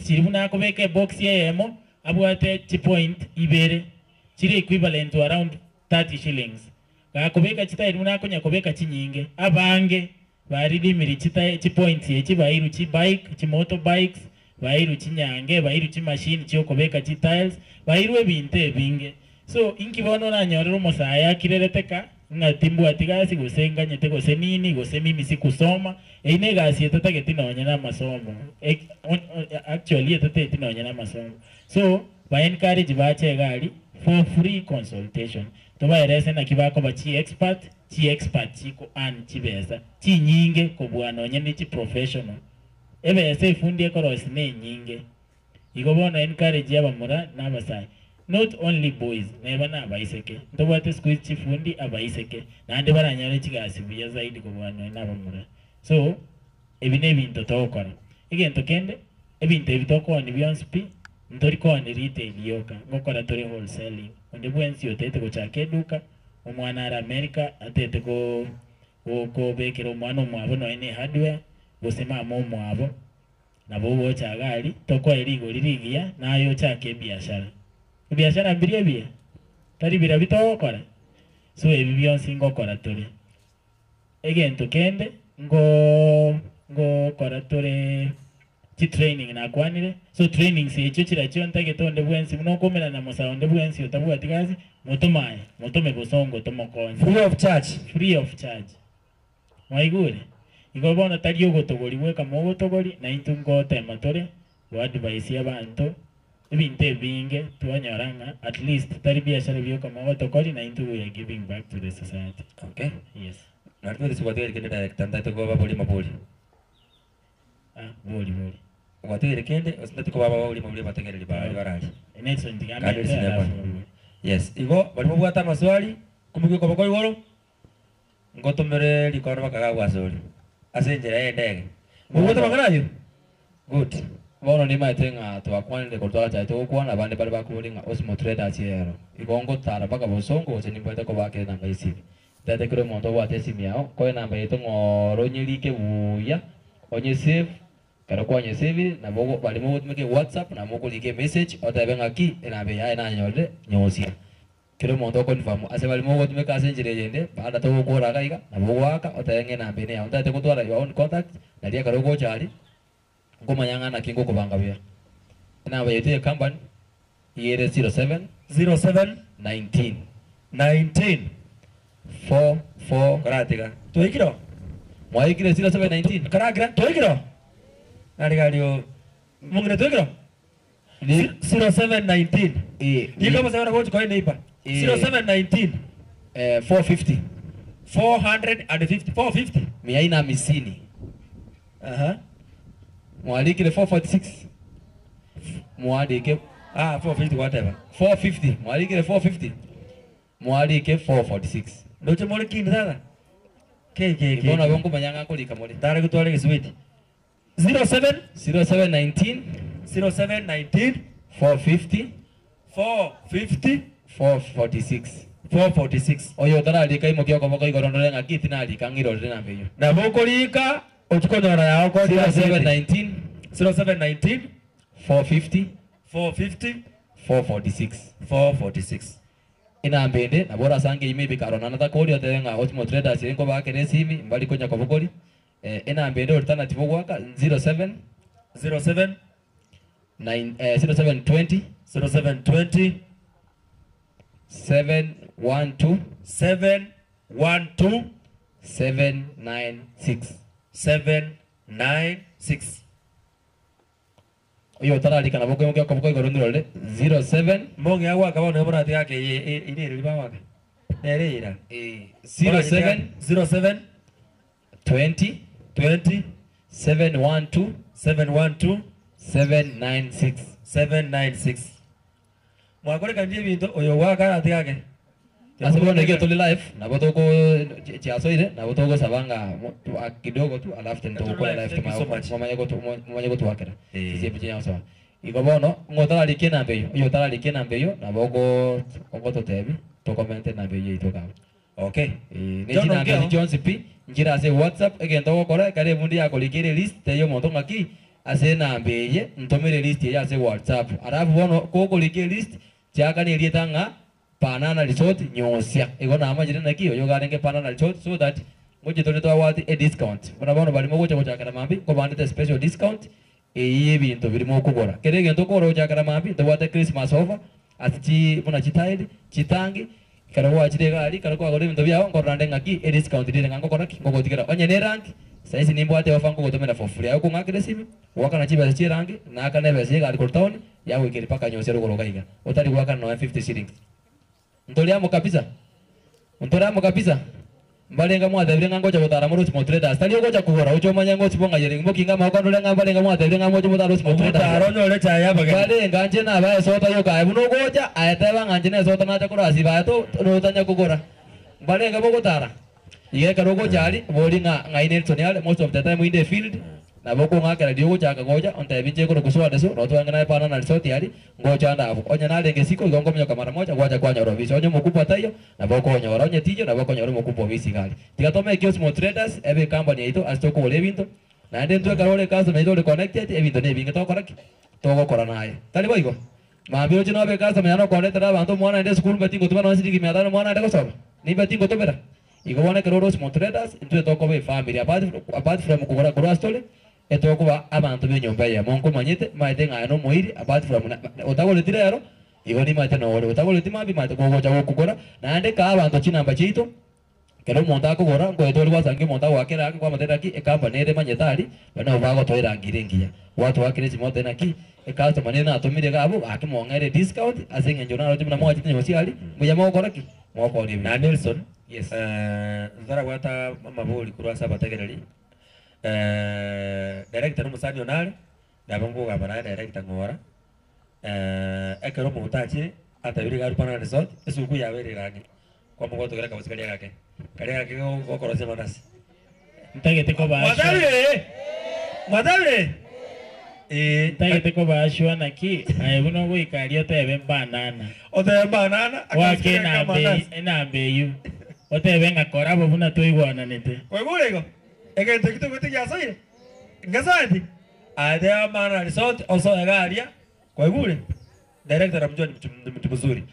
chiribuna akobeka box yemo abwate chi point ibere chiri equivalent to around 30 shillings akobeka tile muna akonya kobeka chinyinge abange baridimiri chi points echi bairu chi bike chi motorbikes bairu chinyange bairu chi machine chi okobeka chi tiles bairu ebintu ebinge. So inkibono na nyorero mosaya kirereteka ngatimbu atigasi gusenga nyete gose nini gose mimi sikusoma ine gasi etatake tinonya na masomo actually etate tinonya na masomo. So ba encourage bache gali for free consultation to ba erese na kibako ba chi expert chiko an chibesa chi nyinge ko bwana onye ni chi professional ebe se fundi ekoros ne nyinge igobona encourage abamura n'abasai. Not only boys, never na abaiseke. Ntobate squeeze chifundi abaiseke. Na ande baranyare chigasi biya zaidi ko bwana n'abamura. So ebine ebintu tokora. Igento kende ebintu ebitoko ni byonspi ntori ko ni retail yoka. Ngokora tori wholesaling. Onde bwensi otete ko chake duka. Omwana ara America atete ko bekero omwana omwabo no ene hardware. Bosema mo omwabo. Na bobo chagali toko erigo lirigia nayo chake biashara. Biashara mbiri bia tari bira bitokora. So ebi byonsi ngokora tore egento kende ngo kora tore chi training na kwanire. So training se echo chira chonta getonde bwensi muno komera na musawonde bwensi otabwa tigazi mutumaye mutume bosongo tomokonye free of charge mwaigure igobona tari ogotogori weka mogotogori na intungo tema tore wa advice y'abantu ebinte binge tuanyoranga at least tari biashara byo kama otokori na into we are giving back to the society. Okay, yes. Natwe disubadiri kende director ndate ko baba boli maboli boli wategere kende osindate ko baba boli maboli bategere barali next one ndigambe. Yes, igo bali mubwata maswali kumugiko kwa bako igoro ngotomere likono bakaga gwasori asenjera endege mubwata bakarayo good. Bono ni maitenga twakwanire kutwala chaito ukwana bande bali bakulinga Osmo Traders yero igongo tara baka bosongo se nimbete ko bakire namba isibi date kure mondo wate simiao ko namba yeto ngoro nyirike buya onye save karo kwa onye save na bogo bali mo tumeke WhatsApp na moko like message otabenga ki enabe ya ena nyode nyosia kire mondo confirm ase bali mo tumeka asenjire yende baada to ko ragaiga na bogo waka otayenge namba ne ya date kutwala your own contact na dia karo ko chali ngoma yanga na kingo kubanga bia na bayete company yere 07 19 44 karatika toikiro mwaikire 0719 karagra toikiro nari galio mungre toikiro 0719 yiko masa ora bochi ko neipa 0719 450 450 miaina misini mwalikire 446 mwadike 450 whatever 450 mwalikire 450 mwadike 446 ndoche mole kindi dada ibona bongo manyanga kulika mole tare kutwale kiswiti 0719 450 446 oyo taralika imokyo ko bako igorondore ngakiti nalika ngirore nambeyo na bokolika ochikonyora yao ko 0719 450 446 ina mbende na bora sange imebi karona na takori otenga Osmo Traders inko bakere simi mbali konya ko bokori ina mbende alternative gwaka 07 0720 712 796 Oyo tarali kana boko ko igorondole 07 monge agwa kabone bora yake ine riba wake Nereira. 07 07 20 20 712 712 796. 796. Mwakore kandi ebintu oyo wakara atigake. Asibona ngiye tuli live na botoko chiasoire na botoko sabanga kidogo tu alafu tutakuwa live mama yetu wakera. Sisi bichenya sawa. Ikobono ngotala likena mbeyo. Yo tala likena mbeyo na bogo ogoto tebi to comment na mbeyo itoka. Okay. Nejina ngani Jones P njira ase WhatsApp egento gokora kare mundi yakolikire list yo monto ngaki ase na mbeye ntomere list ya ase WhatsApp. Arabu bono kokolikire list chaka ni rietanga Panana Resort nyosia. Ego na amajire nakiyo yo garenge Panana Resort so that ngoje tole to wati a discount. Bona bono bali mogocha gocha kana mambi ko bande special discount e bintu birimo kugora. Kere gento ko rocha kana mambi to wati Christmas offer ati bona chitaidi chitangi kara wachire gali kara ko agore bintu byao ngorande ngaki a discount dire ngango kora ngogo tikira onye ne rank saisi nimbo ate offer ngo gotomera for free. Ako ngakire simi wakana chiba chirangi na kana bese gali kortaoni yawe kiri paka nyosero goroga iga. Otari wakana no 50 shillings. Ntoliamo kabisa. Ntoliamo kabisa. Mbalenga mwadabire ngoja botara muri small traders. Tali ngoja kugora ucho manya ngochi bonga yere ngokinga makano lenga mbalenga mwadabire ngoja botara small traders. Aronyo le chaya baga. Bale nganje na bae sota yo kai buno goja ayataba nganje na sota na chakura asiba to no tanya kugora. Mbalenga bogotara. Iye karogo jali bolinga ngaine toniale most of the time in the field. Na boko ngakera dio chaka ngoja onta binje ko kuswa deso no to ngana pana na resort yali ngoja ndavu onya na lenge siko igongo myo kamara moja kwaja kwa nyoro visi onyo mukubwa tayo na boko nyoro onye tijo na boko nyoro mukubwa visi gali tikatome kios mo traders ebe company ito astoko ole bintu na ende ntwe karole customer ito le connected ebintu ne binga to koraki to gokora naye tali boigo mambi ojo no be customer yano connected abantu mwana ende school betingo tubana wasidi kimya mwana ende kosoba ni betingo tobera igobone karolo mo traders ntwe to ko be family apart from kugora kora stole etokuba abantu benyomba ya monko manyete maite ngano moiri apart from otagole tirero igoni mate no ore otagole timambi mate ko gocha kugora nande ka abantu chinamba chito kero monta kugora ngo etori wasange monta wakera kwa matera ki e company ere manyetari bana bago toira ngirengia watu wakire chimote naki e customer nena atomire gabo akimongere discount asinge njona ro timna mwa chitinyo siali muya mo goraki mo ko ni na Nelson. Yes. Zara wata mabuli kurasa bategereri. Director musani onale na bango gabana director ngora ekero mutachi atabiri garu pana resort esuku ya bere rangi kwa mungo togera kabusikali yake kale yake gokorose manasi Ntagete ko baashwa. Madame Ntagete ko baashwa naki buno go ikario tebe banana ote banana wake na be yu ote venga korabo buna toigwana nete wegulego ege tekito gote ya soire ngazati ade amana resort oso egaria kwa gule director amjoni mtu mzuri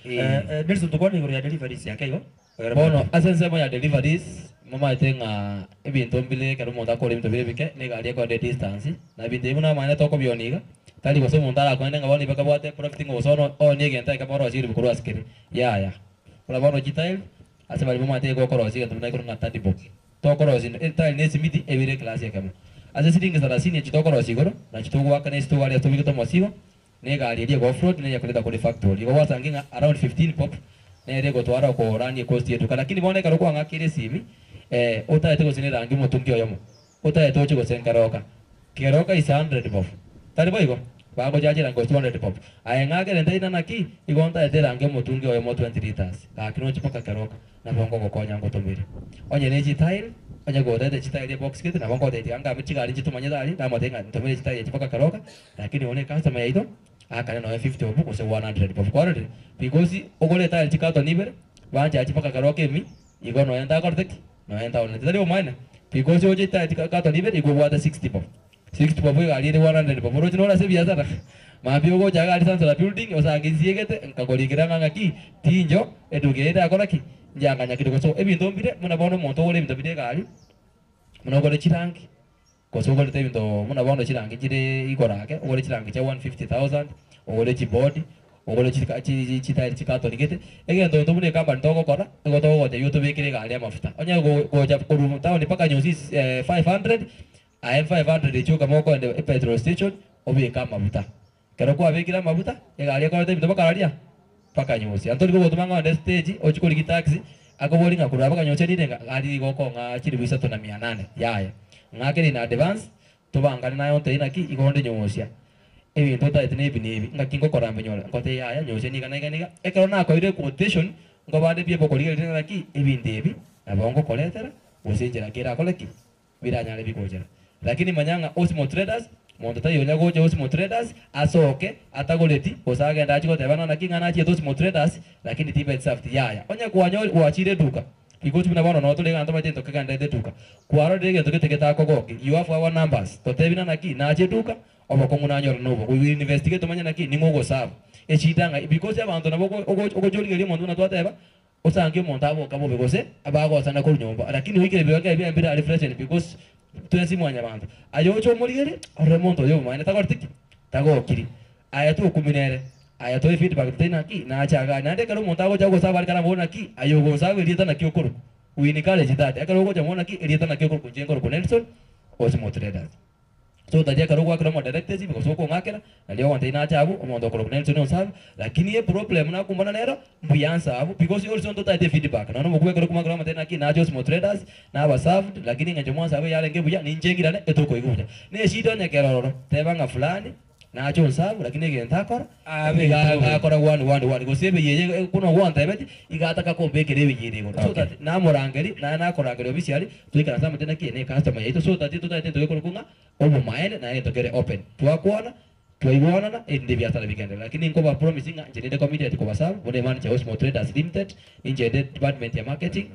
Nelson tukoni ngori ya deliveries yake hiyo bono asense mo ya deliveries mama tenga ebintu mbile kero monta ko lebintu bile bike ne galia ko de distance na binde muna mana to ko bioniga tali goso monta la ko ne ngaboni baka bote profiting osono o ni genta ka boro asiri bukuru askeri ya kula bono jitail ase bali mama te ko ko rosi ka tuna ko ngata dibo to ko rosi tail ne simiti ebire class ya kama ase siringa sara sini chito ko rosi goro na chito ko akane sto wale to biko masivo ne galia dia go float ne ya kuleta ko factory go wasanginga around 15 pop ne rego twara ko rani cost yetu lakini bone karo kwa ngakire simi ota ete gosine rangi mutungi oyomo ota ete ochi gosen karoka keroka is 100 bob tari boigo bago jaji rango 200 bob ayenga nda ina naki igonta ete rangi mutungi oyomo 20 liters lakini ochi paka karoka na bongo gokonya ngo tomire onye ne tile onye go ete tile box kete na bongo ete anga michigari chitu manyadari na motenga tomire tile paka karoka lakini one customer yaito akane no 50 bob ko se 100 bob quality because ogole tile chikato niber banja chipaka karoka mi igo no enda kortek no enta on tadi omana because oje ta ka to nivel igo wada 60 bob 60 bob ga ali 100 bob rojo no se biasa ma bi ogo jaga ali sanso la building osa ngiziegete nkagoli kiranga ki tinjo edugeda akora ki njanga nyakito so ebinto mbire muna bono monto ole binto bide gali muna gole chirangi ko so gole tebinto muna bono chirangi jire igorake gole chirangi cha 150,000 ogole chibodi ogole chikato nigete egendo ndo mune kamba ndogo kora ego to gote youtube kire gali mafuta onya go ja kuru town paka nyusi 500 I am 500 ichuka moko ende petrol station obi kama mafuta kero kwa vekira mafuta egali ko te ndo paka radia paka nyusi antoli go tumanga ende stage ochukuri taxi akobori ngakuru abakanyocha nirenga ari goko nga chiri bisa tona 800 yaya ngakeri na advance tubangana nayo nteina ki igonde nyomosia ebintu taitine ebinebi ngakingo korambe nyola ngote yaya nyoche niga ekero nakoire quotation ngo bande bie bokoriga rina ki ebindebi abongo koletera osenjera kera koleki biranyale bikojera lakini manyanga Osmo Traders mondo tayo nya goje Osmo Traders asoke atagoleti osage ndachi gotebana na kinga nachi Osmo Traders lakini tiba itself yaya onya kwanyo wachire duka because muna bono no tulega ndo matento kaganda de duka kwaro dege to ketegeta kogoki you have our numbers to tebina na ki nachi duka obokongu na nyor nobo we will investigate manya na ki ningogo save echitanga because abantu nabo ogojolgeri mondo na twateba osange monta abo kabo begose abago sana ko nyomba lakini wikire biwake bia mbira refresh because tuensi mwanya bantu ayo cho muligere remonto yo mwana tagortiki tagokiri aya tu kuminere aya to feedback tena ki na achaga na ndeka monta go jago sabari kana bona ki ayo go sabe rieta na kiokoro wini kale jidate akaro go jamona ki rieta na kiokoro kunjengo ko Nelson Osmo Traders so tadia karo kwa kama directors because ko ngakera na leo wante ina achabu omondo ko Nelson no sabe lakini ye problem na kumbana nero mbuyansa abu because you also don't feedback na no mukwe karo kuma kama tena ki na Osmo Traders na basaved lakini ngenje mwanza abe yale ngebuya ni njengirane etoko iguja ne shito nyekeroro tebanga fulani na acho sabu lakini genta kora abe akora 1 go sebe yeye kuno wanta ebeti igataka ko bekere biyire go so that na morangeri na korangeri obisiali tuikana sama tena ki ne customer yeto so that tutate to ko kunga obo maene na ne tokere open tuakwana tuiwana na ende biashara bigende lakini ngoba promising njede committee ko basabu bone man cha Osmo Traders Limited njede department ya marketing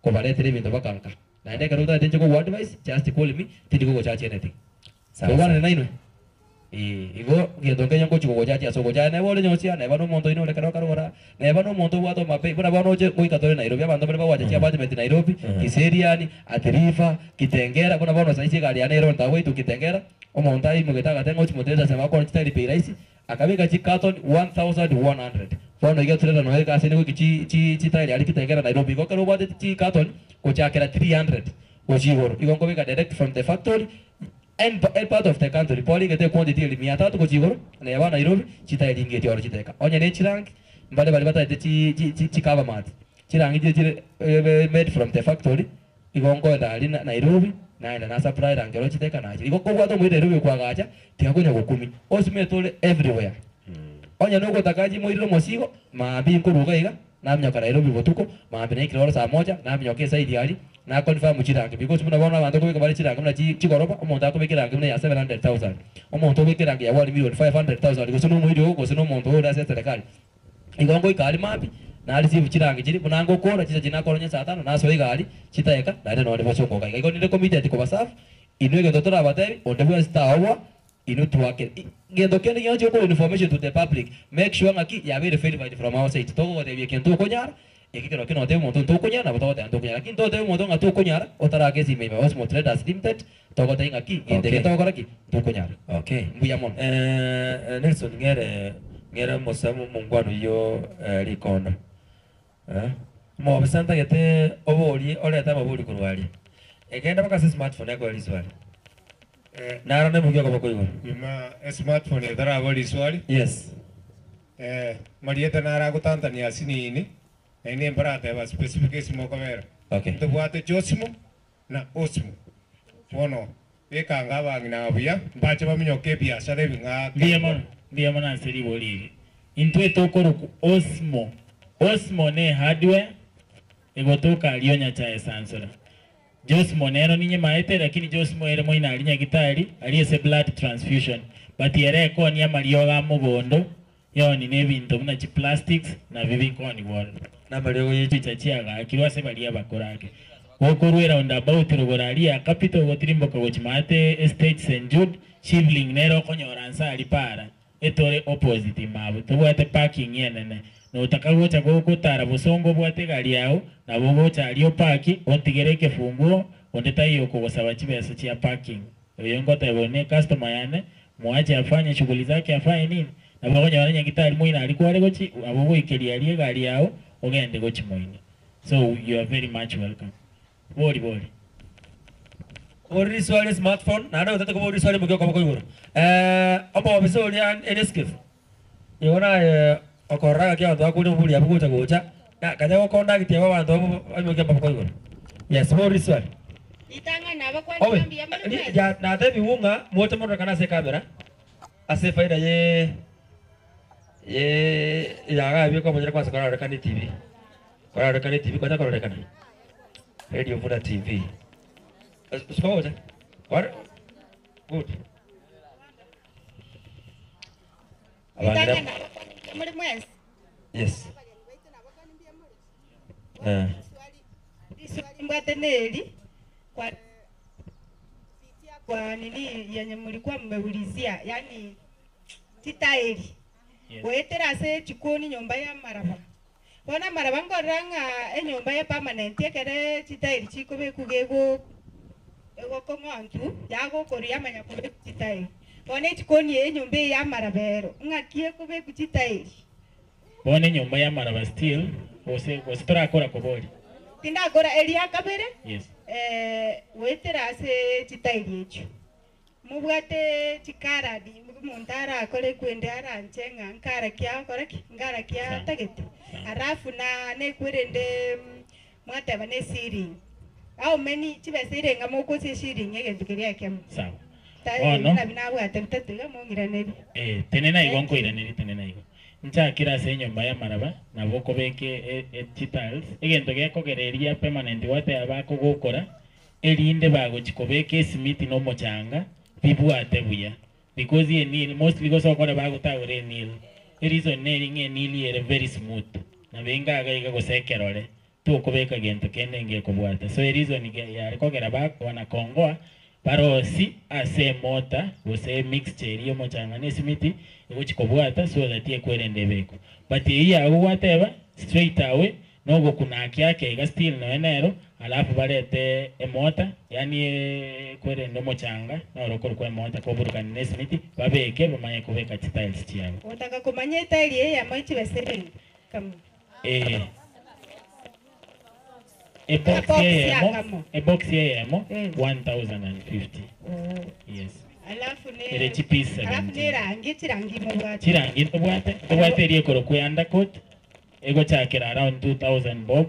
ko balete lebinto bakanka na ende karuta denje ko advice just call me tidiko go chache anything sawa bwana na ino igo gendo ngenyo ko chugo chache so go cha na bole nyosia na bano monto ino le karo karora na bano monto wato mape bana bano je ko ikatore Nairobi abando bana bawaje cha budget Nairobi Kiseriani Atrifa Kitengera bana bano saisi gari ya Nairobi tawe tu Kitengera omonta imo getaka tengo Osmo Traders sema kwa nchitari bei rahisi akabika chikaton 1100 bono iga trela no eka sene ko chi tayari ali Kitengera Nairobi ko karo budget chikaton ko chakera 300 ko jigoro igo ko bika direct from the factory and part of the country poli gete quantity li 300 ko jigoro na yaba Nairobi chitayari ngeti oro chiteka onya ne chirang mbale bale bata chi cover mat chirang je made from the factory igo ngo dali Nairobi naenda na supply rangero chiteka na igo ko gwato mwide rubi kwa gacha tikakunya gukumi Osmo tole everywhere onya nuko takaji mwiro mosigo maambi nkuruga iga namnya kara Nairobi botuko maambi ne kilo saa moja namnya ke saidi ali na confirm chirange because muna bona bantu ko bali chirange muna chigoroba omonto akobekera ngamna ya 700,000 omonto bekera ya 1,500,000 because no mwiro ko sino omonto ora se serikali igongo ikali maambi na ali sivu chirange chiri bunango kora chiza jina koronya saa 5 na so igali chitaeka na ndio ndio bosongo kai igo ni committee ati ko basafu inwege dotora batebi ondebu stawa inu tuwake ngendo kene yonje ko information to the public make sure ngaki ya be verified from our side to go de kento konyara ekikero kino te monto to konyara boto te konyara lakini to te monto ngato konyara otara ke si meba Osmo Traders Limited to go te ngaki ngende keto koraki to konyara okay mbuya mon Nelson ngere mosamu mungwano yo likono mo besanta gete obori oleta maburi kurwali egenda baka smartphone yako liswali nara ne mugyo ko koigo bima smartphone edara boli swali yes marieta nara gutantania sinini ene mbarate ba specification mo kamera okay to bwate Osmo na Osmo wono ekanga bangina abuya mbache baminyo ke biashara binga ndiye mona seri boli intwe tokoro Osmo ne hardware egotoka alionya cha esansora Osmo nero ninye maete lakini Osmo ere moina alinya gitari aliyese blood transfusion but yere ko ni amarioga mugondo yoni ne bintu muna chi plastics na bibi ko ni wall na mariogo yichi chachiaga akirwase balia bakorake wokorwe round about rogoralia capital gotirimbo ko chimate stage St Jude shivling nero konyoransa alipara etore opposite mabu tubwate parking yenene no utakagocha gukutara busongo bwate gari yao na bogocha alio paki ontigereke funguo ondeta hiyo kugosaba chibesa chia parking yongo tebone customer yane muache afanye shughuli zake afanye nini na bagonya wananya gitari muina alikuwa alegochi abogo ikeli aliye gari yao ogende gochi muina so you are very much welcome boli ori swali smartphone nada utata ko ori swali mugyo ko koigo obo bisoli an enescape yona okorraga kya ndo akuri buli abugo gocha Na kaja gukonda gitiwa wantu amoke bako igoro. Yes, more swali. Itanga na bakwa Owe, niambia mwana. ya na tebi wunga moto moto kana se kamera. Ase faida ye ya ga bi ko mojera kwa sakara rekani TV. Kwa rekani TV kwa takoro rekana. Radio Vuna TV. Usipoje? What? Good. Itanga na muri mwezi. Yes. Swali mbate neli kwa nini yenye mlikuwa mmeulizia, yani titaeli. Yes. Wetera se chikoni nyumba ya maraba. Wana maraba ngoranga nyumba ya permanent ekere titaeli chiko bekugego ego kongontu yago koria manya kube titaeli. Wana chikoni nyumba ya marabero ngakie kube kutitaeli. Bone nyumba ya maraba still ositora akora kobori. Tinda agora elia kabere. Yes. Wetera ase titaili echo. Mubwate tikaradi muntara akore kwende aranchenga nkara kya koraki ngara kya tagete. Arafu na ne kwerende mwata bane siring. Au meni tibesire ngamoko se siring egento keria kemu. Sawa. Oh no. Na binabwate mtatuga mongiraneri. Tenena igonko iraneri tenena igo. Nchakira se nyumba ya maraba na boko beke tiles egento gekogereria permanent wate abako gukora erinde bago chikobeke simiti no mochanga bibwate buya because ye nil mostly go so kora bago tawre nil reason nailing nil ere very smooth na benga ga iga gosekerore tu kobeka gento kenenge kobwate so reason ge ya kogera bako wana kongoa parosi ase mota gose mixture yo mochanga ne simiti ego so that ye kwerende beko but ye ago whatever straight away nogo kuna kyake ga still no enero alafu balete emota yani kwerende mochanga no rokoro kwa emota ko buruka ne simiti babeke bamaye kubeka tiles chiabo Otaka kumanya tile ye ya machi besere kam a box here 1050. Yes. Alafu ne Ere chipisa. Alafu ne rangi mubwate. Chirangi mubwate rie koro ku undercoat. Ego chakira around 2000 bob.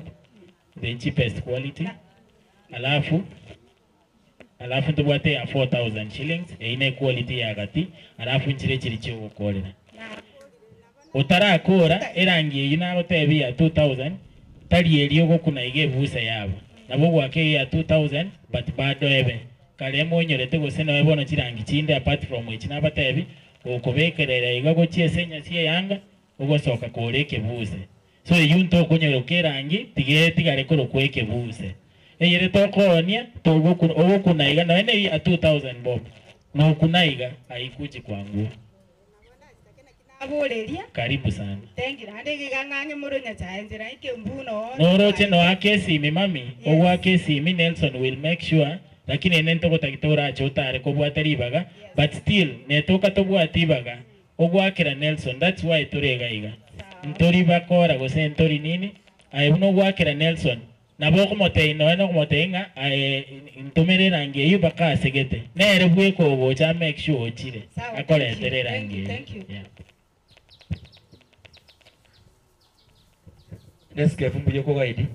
The cheapest quality. Alafu tubwate ya 4000 shillings. Ine quality ya gati. Alafu nchire chiri chiwo kolera. Utara akora erangi yina gotebi ya 2000. Tari eliyo kuna ige busa yabo. Nabo gwake ya 2000 but bado ebe. Kale monyorete gose no ebono chirangi chinde apart from which nabatebi okubekerera iga gochiesenya sie yanga ugosoka koreke buse. So yunto kunyoroke rangi tigare koro kweke buse. Eyere tokonia togo kuna iga no ene ya 2000 bob. No kuna iga haikuji kwangu. Aboleria. Karibu sana. Thank you. Ande gigangange moronya chaenjera ike mbuno. Noroche no akesi mi mami. Ogo akesi mi Nelson will make sure lakini enento gotagitora chotare kobwatari baga but still netoka tobwati baga ogo akira Nelson that's why turega iga. Ntori bakora gose ntori nini aibuno gwakira Nelson nabo komotei no eno komotei nga ntumere rangi yu baka segete nere bweko gocha make sure ochire akole tere rangi. Thank you. Neske fumbuye ko gaidi.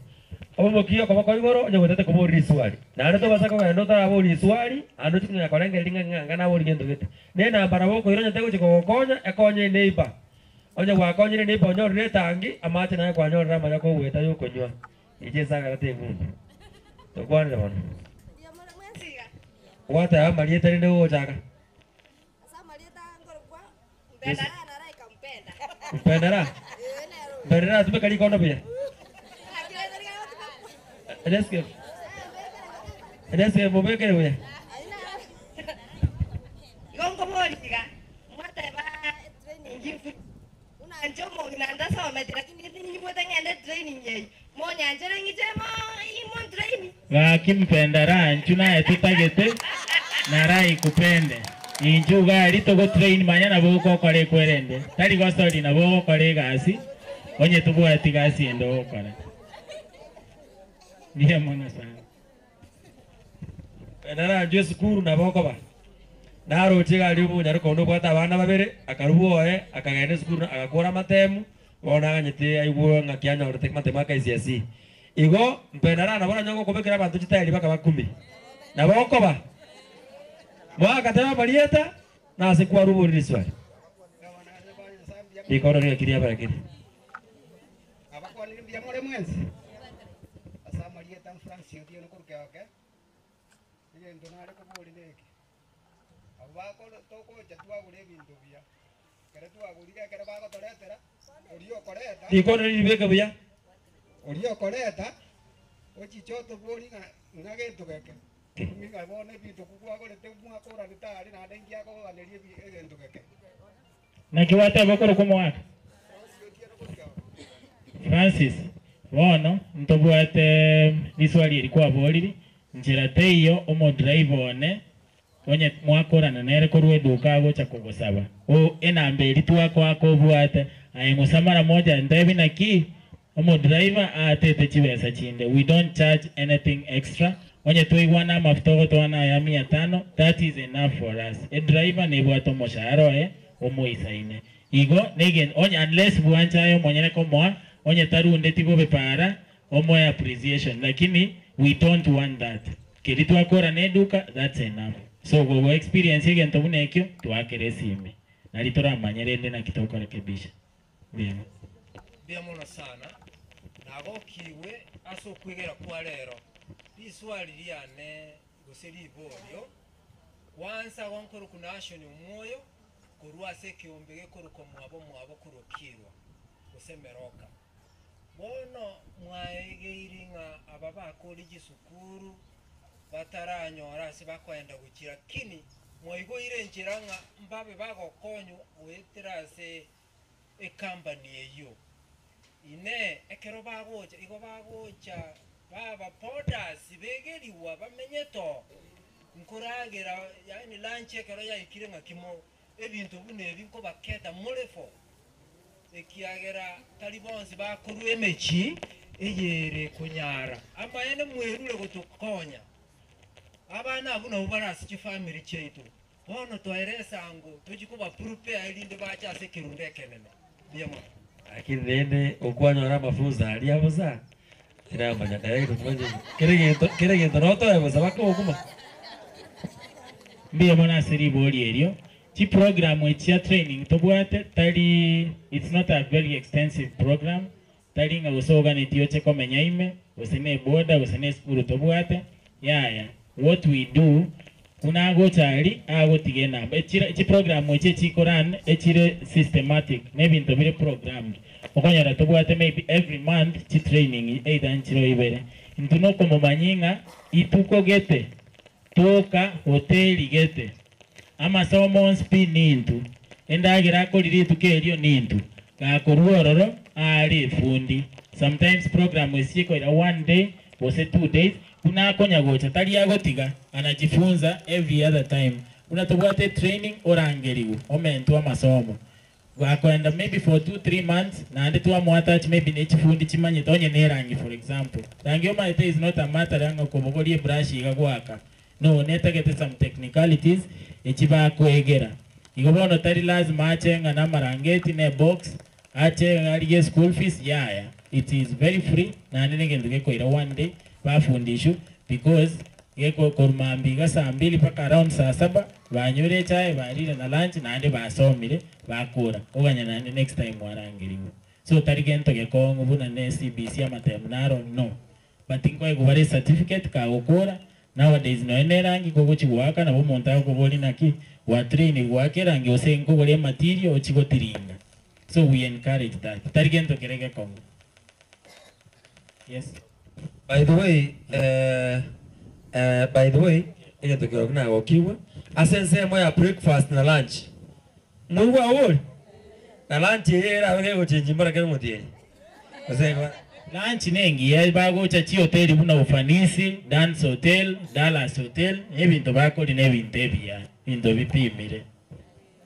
Omo kiyo kama kwa igoro nyo gutete kuburi swali. Na ando basaka kwa ndo tara buri swali, ando chinya kolenge linga ngana buri gendo gete. Nena barabo ko ironya tego chiko konya ekonye neiba. Onye gwa konye neiba onyo retangi amache na kwa nyo rama yako weta yo konywa. Ije saka rate mundu. To kwani bana. Dia mara mwesiga. Wata amalieta ni ndo chaka. Asa malieta ngoro kwa mpenda na rai kampenda. Mpendera. Mpendera tume kali kono pia. Edeske mobeke we. Gongo moriga. Mwata ba training. Una njomo inanda sawa metira kini ni mwata ngende training yei. Monya njera ngijema imon training. Wakimpenda ranchu naye tutagete na rai kupende. Injuga alito go train manyana boko kole kwerende. Tari go story na boko kole gasi. Onye tubwati gasi endo kole. Niye mwana sana. Nara njwe sukuru na boko ba. Naro chiga limu nyaruko ndo bwata abana babere akaruboe akagende sukuru akakora matemu ona ganyete aiguo ngakianya orete matemaka ICSE igo mpenara na bona nyongo kubekera abantu chitairi baka bakumi na boko ba mwaka tena balieta na asikwa ruburi swali ikono ni kiria bara kiri abakwa ni mbia more mwenzi asa malieta Francis ndio no kurke oke ile ndo nale ko boli leke abako toko jatwa gure bintu bia kare tu agurire kare bako toretera oriyo koreta ikono ni beka bia oriyo koreta ochi choto boli nga gento keke minga bone bintu kugwa gore te mwa kora ditari na dengia ko anerie gento keke na kiwate abakoro kwa mwaka Francis wono ntobwate liswali ilikuwa boliri njira teyo omo driver one onye mwakorana nere ko rweduka agocha kugusaba o enambe litwako akobwate ayimusamara moja ndebi na ki omo driver atete chibesa chinde we don't charge anything extra onye toigwana mafuta twana ya 500 that is enough for us a driver ne bwato mosharo omo isaine igo negen onye unless buancha yo monyene ko mwa onye tarunde tibo bepara omo appreciation lakini we don't want that kiritu akora neduka that's enough so go experience again to bunekyo twakere sime nalitora manyerende na kitoko rekebisha bien biamono sana nagokiwe aso kwigera kwa lero biswali liane guseri bolyo kwanza gonkoro ku nation umwoyo kurwase kiombege kuruko mwabo kurukirwa gusemeroka bono mwaegeiringa ababa kuri gisukuru bataranyora sibakwenda gukira kini mwigo irengeranga mbabe bagokonyo weterase e company eyo ine ekero bagocha igo bagocha baba podas begeriwa bamenyeto nkuragera yani lunch ekero yaikire ngakimo ebintu bune ebinko baketa mulefo ekiagera talibonzi bakuru emechi eyere kunyara amayene mwerure gutukonya abana abuno ubarasi chi family chetu bono twaeresa ngo tujikuba prepare ilinde bacha sekirunde kenene diamo akirende okwanyora mafuza ali abuza ira manya dai kutoje kerege roto abuza bakokuma mbia mona seri boli erio chi program echa training tobwate tali it's not a very extensive program tali nga usoga netio cheko menyaime usene boda usene skuru tobwate yaya what we do kuna gochali agotige namba chi program eche chikoran echire systematic maybe ntobire program okonyara tobwate maybe every month chi training either nchiro ibere ntuno komo manyinga ituko gete toka hoteli gete amasomo spin nintu endagira akorire tukerio nintu gakoruororo ali fundi sometimes program esiko ira one day ose 2 days kuna konya gocha tali agotiga anajifunza every other time unatobwate training orangeriwo omentu amasomo gakwenda maybe for 2-3 months na ande tu amwatach maybe nechifundi chimanye tonye nerangi for example rangi omaite is not a matter yanga kobogorie brush igagwaka no netagete some technicalities echiba koegera igobono tari lazima achenga na marangeti ne box achenga aliye school fees yaya it is very free na nene ngendike koira one day bafundisho because yeko kormambiga saa 2 paka around saa 7 banyure chai barire na lunch na ande basomire bakura oganya na next time warangiriwe so tari gento gekongo buna ne CBC amatemnaro no but ingo egubare certificate ka gukura nowadays no enerangi gogochi waka na bomonta ko boli naki wa train wake rangi osengo bole material ochigo tiringa so we encourage that tarigento kerege kongo yes by the way ile tukio kuna gokiwa asense moya breakfast na lunch mwiwa wol na lunch era wege gochenji mbara kero mutie osengo lunch nengi ya bagocha chi hotel buna ufanisi dance hotel Dallas hotel ebintu bakoli nebintu ebya bintu bipimire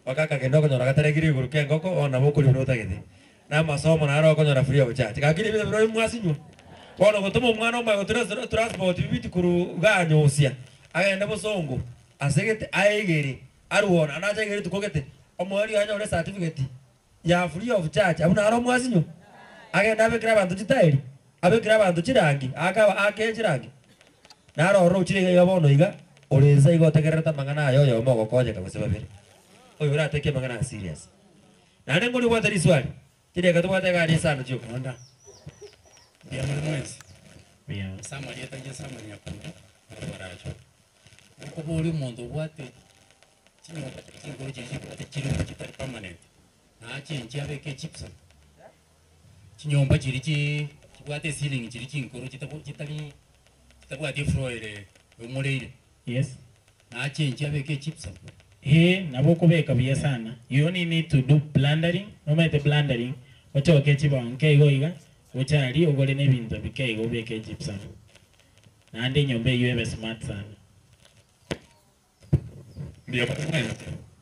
wakaka kendo konyora kataregiri guruke ngoko ona bokuli bunotagete na masomo na aro konyora free of charge kakiri bino biro mwasinyo bono gotomo mwana omba gotura transport bibiti kuru ganyosia agenda bosongo asegete aigeri aruona anacha igeri tukogete omwari anya ore certificate ya free of charge abuna aro mwasinyo agenda abekira abantu chitairi abekira abantu chirangi akaba ake chirangi naro ro chire ga bono iga oreza igo tegereta mangana ayo yo mogo koje ka gusebabire oyo rateke mangana serious nane ngoli bwata riswali chire ka tubwata ga risano chyo onda ya mwezi Yeah. Sama dia tanya sama ni aku barajo. Aku boleh monto buat cino cino jadi buat cino permanent. Nah cino apa ke chips. Cino apa jadi buat ceiling jadi cino kita buat di floor mulai. Yes. Nah cino apa ke chips. He naboko beka biya sana. You only need to do blendering. No matter blendering. Wacho kechiba nke goiga. Uchari ogole nebintu bikeigo beke gypsum. Nande nyombe yuebe smart sana. Ndio mwana.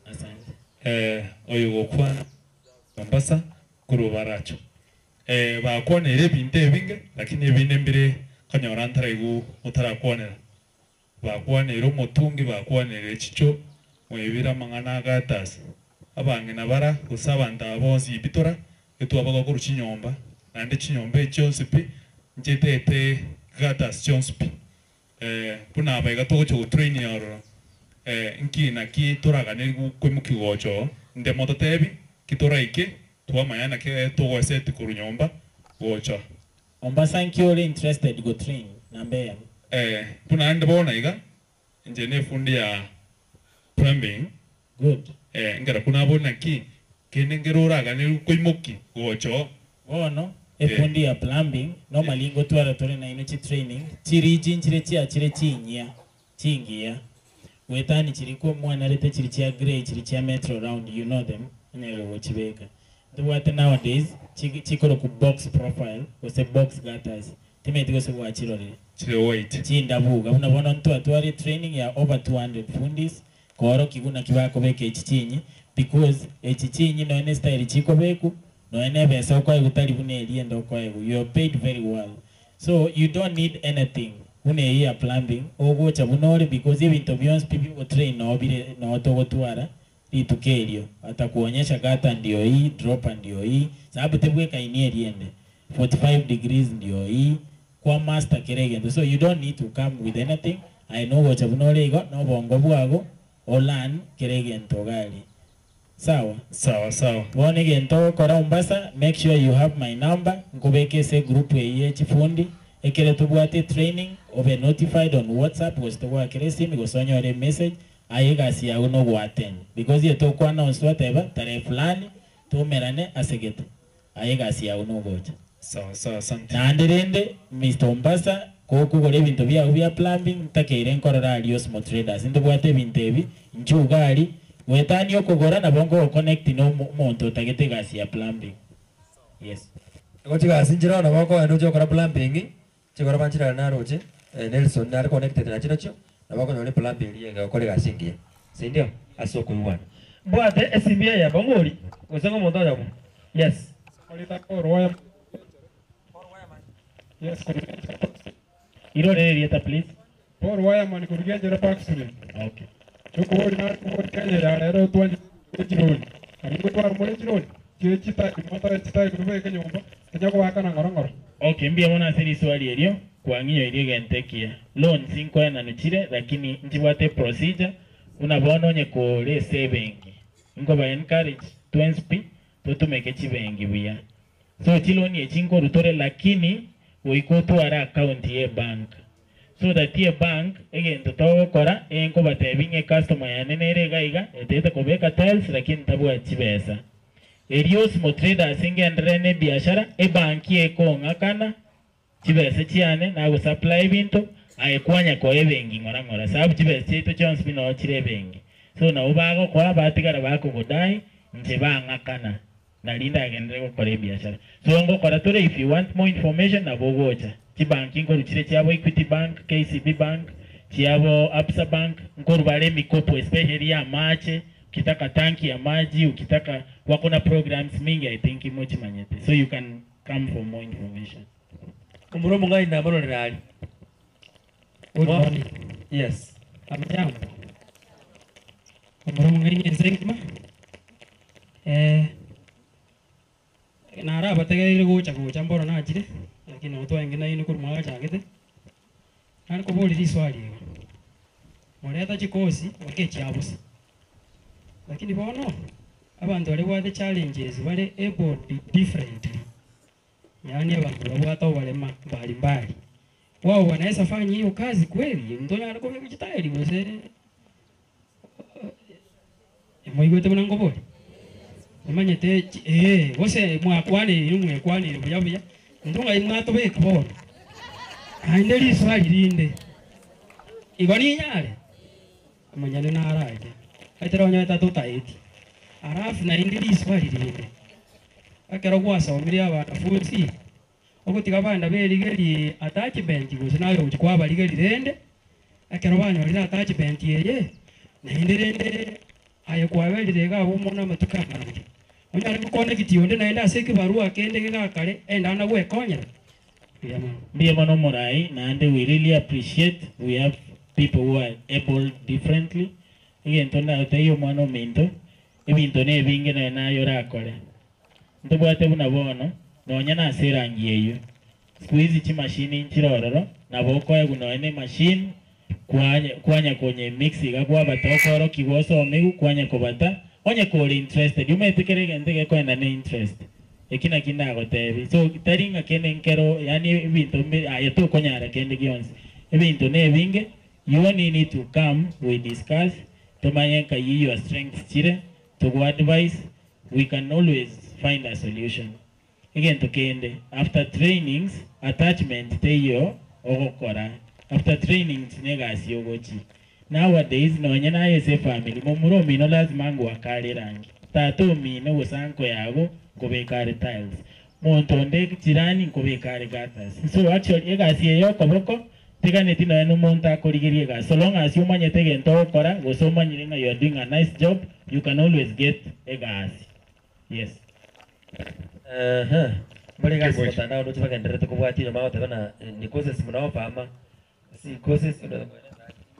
Asante. Oyo gokwa Mombasa kuru baracho. Bakone ebinte binge lakini ebine mbire kanyora ntaraigu utarakwanera. Bakwane ro mutungi bakwane chicho mwebira mangana gatas. Abange nabara usabanda bonsi bitora etu abaga kuru chinyomba. Nande chinyombe chonsipi njete gatas chonsipi puna abaiga tocho training oro nkina ki toraga ne kwemuki gocho nde moto tebi kitora ike tuwa mayana ke togo set kuru nyomba gocho Mombasa nkiole interested go train nambe puna ande bona iga njene fundi ya plumbing good ngara kuna bona ki kenengero ga ne kwemuki gocho no efundi ya plumbing normally ngo twara tore na ino chi training chiri chinchire chia chire chingia wetani chiri ko mwana lete chiri chia grey chiri chia metro round you know them nero wochibeka the what nowadays chikoro ku box profile was a box gutters timeti go se wa chirore chire white chinda buga unabona mtu atwari training ya over 200 fundis koro kiguna kibako beke echichinyi because echichinyi no ene style chiko beku no ene besa kwa gutari bune eliendo kwa you are paid very well so you don't need anything une here plumbing ogo chabunore because ibintu byonse people go train no bire no to gotwara litukelio atakuonyesha gata ndio hii drop ndio hii sababu tebweka ini eliende 45 degrees ndio hii kwa master kiregendo so you don't need to come with anything I know what chabunore igo no bongo bwago olan kiregendo gali sawa wone gento kora Mombasa make sure you have my number nkubeke se group ye chifundi ekere tubwate training obe notified on WhatsApp was to work resimi gosonyore message ayiga si ya uno go attend because ye to kwa announce whatever tare fulani to merane asegete ayiga si ya uno gocha sawa asante na ndirende Mr. Mombasa ko kugore bintu bya plumbing takeire nkorora ali small traders ndubwate bintu ebi nchugali wetani okogora na bongo connect no monto tagete gasi ya plumbing yes gochi gasi njira na boko eno jo kora plumbing chigora banchira na roche Nelson na connected na chinocho na boko no plumbing yega okore gasi ngie si ndio asoko yuwana bwate SBA ya bongori usengo monto yabo yes olita roya yes iro rieta please por waya man kurgenjera park street okay tukuri na kenya ya lero twanje chironi ariko twar mole chironi chita mata chita kurube kenyomba kenya kwa kana ngorongoro okay mbia mona siri swali elio kwa ngiyo ile gentekia loan 5 na nuchire lakini njibwate procedure unabona onye ko le saving ngo ba encourage twenspi tutumeke chibengi buya so chiloni echinko rutore lakini oiko twara account ye bank so that ye bank again to kora enko batebinge customer yanenere gaiga etete kobeka tiles lakini tabu achibesa erios mo traders ingendrene biashara e banki ekonga kana chibesa chiane na go supply bintu ayekwanya ko ebengi ngora sababu chibesa chito chance bino chire bengi so na ubago kora batigara bako godai nje banga kana na linda agendere ko kore biashara so ngo kora tore if you want more information na bogocha banki ngo ruchire cyabo Equity Bank KCB Bank cyabo Absa Bank ngo rubare mikopo especially ya mache ukitaka tanki ya maji ukitaka wako na programs mingi I think imochi manyete so you can come for more information umuromo ngai na baro rali good morning yes amjambo umuromo ngai ni zengma nara bategeire gocha mboro nachire lakini otwenge na ino kuruma chagete nari kuburi swali moreta chikosi okechiabusa lakini bono abantu bari bwate challenges bari able differently yani abantu babwata barema bali mbali wao wanaweza fanya hiyo kazi kweli ndio alikuwa kujitahidi wose moigwete mwanango bodi manyete wose mwakwani numwe kwani buya ndunga imwato beka bono aindeli swali linde igoni nyale amanyane na araje aiteronya tatu taiti arafu na indeli swali linde akero gwasomire abanafunzi ogutiga banda berigeri attachment gusa nayo ukwa barigeri rende akero banyorira attachment yeye na indirende ayo kwa berire ga bomona matukamanje onyari kuconnect yonde naenda aseke barua kende gakare enda na gwekonyera Be mono morai and we really appreciate we have people who are able differently again to na tayo mano minto ebinto ne binge na yora kore ndobwate buna bono nonya na serangi yeyo squeeze chi machine nchirororo na boko ya guno ene machine kwanya konye mix igakwa batokoro kigoso omegu kwanya kobata onye kole interested umetekere gentege kwenda ne interest ekina kinda gotebi so taringa kene nkero yani ibinto ayeto konyara kende gionse ibinto ne binge you only need to come we discuss tomayenka your strengths chire to advise we can always find a solution again to kende after trainings attachment teyo ogokora after trainings negasi ogochi nowadays no nyana yese family momuro mino lazima ngo akale rangi tato mino usanko yabo kobekare tiles montonde kirani kobekare gatas so actually egasi yeyo koboko tigane tino eno monta korigerie gas so long as you manyete gento kora go so manyire you are doing a nice job you can always get a gas yes bali gas kotana ndo tubagende reto kubwatira mawo tabana ni courses mnao fama si courses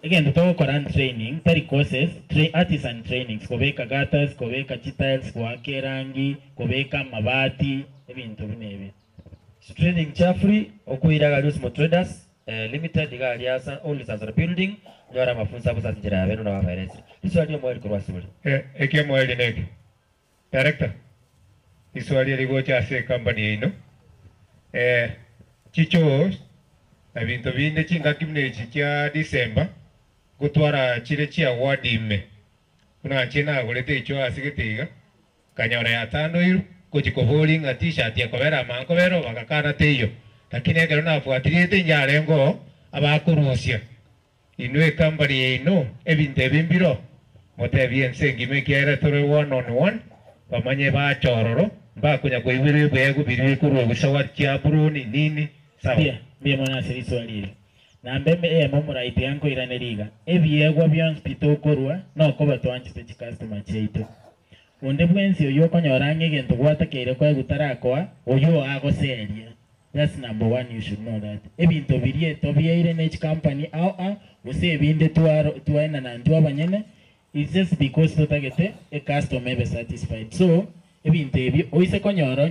again to talk around training tari courses artisan trainings kobeka gatas kobeka tiles kwake rangi kobeka mabati ebintu binebe training cha free okuira galus mo traders limited galiasa only Sanzara building nyora mafunza busa njira yabenu na babairezi iswali yo mwali kurwa sibuli eke mwali nege director iswali ligo cha se company ino chicho abintu binde chinga kimne chikia December gutwara chire chia wadime kuna china golete icho asigetiga kanyora ya tano iru kuchikoholing a t-shirt ya kobera mankobero bakakana teyo lakini ekero nafuatirite nyarengo abakurusia inwe company ino ebintu ebimbiro motebie nsengime kiere tore one on one bamanye bachororo bakunya koibire bwego biri kurwo gusawa kya buruni nini sawa bia mwana seriswali na mbembe momura ite yanko iraneriga ebiegwa byons pitokorwa no ko batwanchite customer cheito onde bwensi oyo konyorange gento gwatakeire kwa gutarakwa oyo agoseria that's number one you should know that ebinto birie to bieire ne company au use binde tuaina na ndu abanyene it's just because totagete a customer be satisfied so ebinto ebyo oise konyora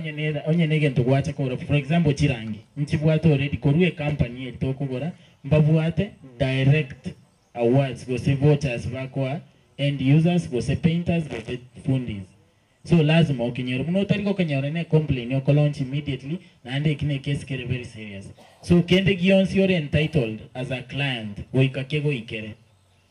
onye ne gento gwacha ko for example chirangi nchibwato already korwe company eto kugora mbabwate direct awards go se vouchers bakwa end users go se painters go se fundis so lazima ukinyoro muno tariko kanyora ne complain yo launch immediately na ande kine case kere very serious so kende gionsi you're entitled as a client goikakego ikere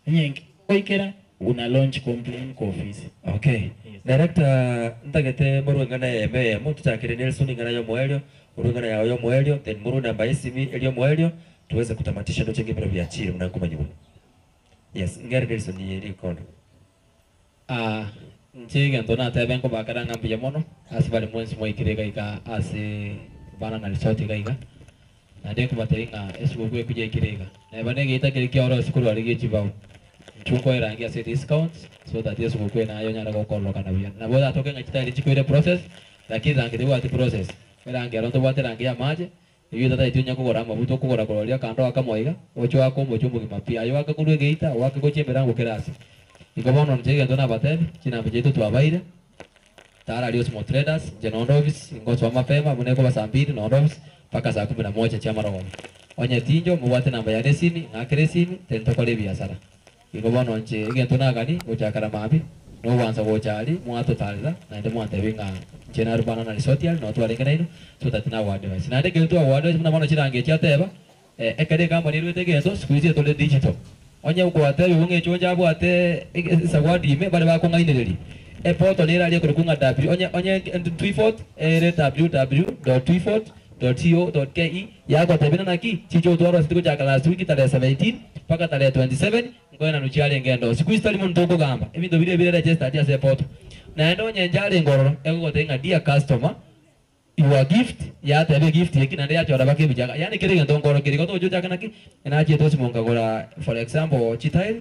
nyengi goikera una launch complaint ko office okay yes. Director ntagete morwengana yebe mutu takire Nelson ngana yo moelio urungana yo moelio then muru namba isimi elio moelio tuweze kutamatisha ndo chenge bila biachiri mnanko manyu yes ngari Nelson ni record nchige ndona tebe ko bakara ngambi yamono asibali mwensi moikirega ika ase bana na resort gaiga na de ko bateringa esugo kwe kuje ikirega na bane geita kiriki oro sikuru aligi chibao chuko irangi ase discounts so that yesu kwe na ayo nyara ko kollo kana bia na boda toke ngachita ili chiko ile process lakini rangi dewa ati process rangi aronto bwate rangi ya maje iyo tata itunya kugora mabuto kugora kororia kando akamoiga ocho ako mochumbu kimapia ayo akakurwe geita wake ko chembe rango kerasi ikabono nchege ndona bateni china mjeto twabaire tayari Osmo Traders General Office ngoswa mapema muneko saa 2 na office mpaka saa 11 chama roho onye tinjo mubate namba ya desini na kresini tento kole biashara iko bono nche igento nagani uchakara mabi no wanza wochali mwato talira na ende mwate binga chena rubana na social no twalenge naino so that na ward wise na ndege tu ward wise muna bono chirange chateba ekade kama ni rwete gento squeeze tole digital onye uko ate unge chonja abo ate sawadi me bale bako ngaineleli epoto nera ali kurukunga w onye Twyford www.twyford.co.ke yako tebena naki chicho twaro sitiko cha class wiki tarehe 17 mpaka tarehe 27 ngoena nuchiale ngendo siku istali muntu ko gamba ebindo bile register atia sepoto na ndo nyenjale ngororo eko tenga dear customer your gift ya tebe gift yeki na ndia chora bake bijaga yani kile ngendo ngoro kile goto joja kanaki na aje to simonga gora for example chitail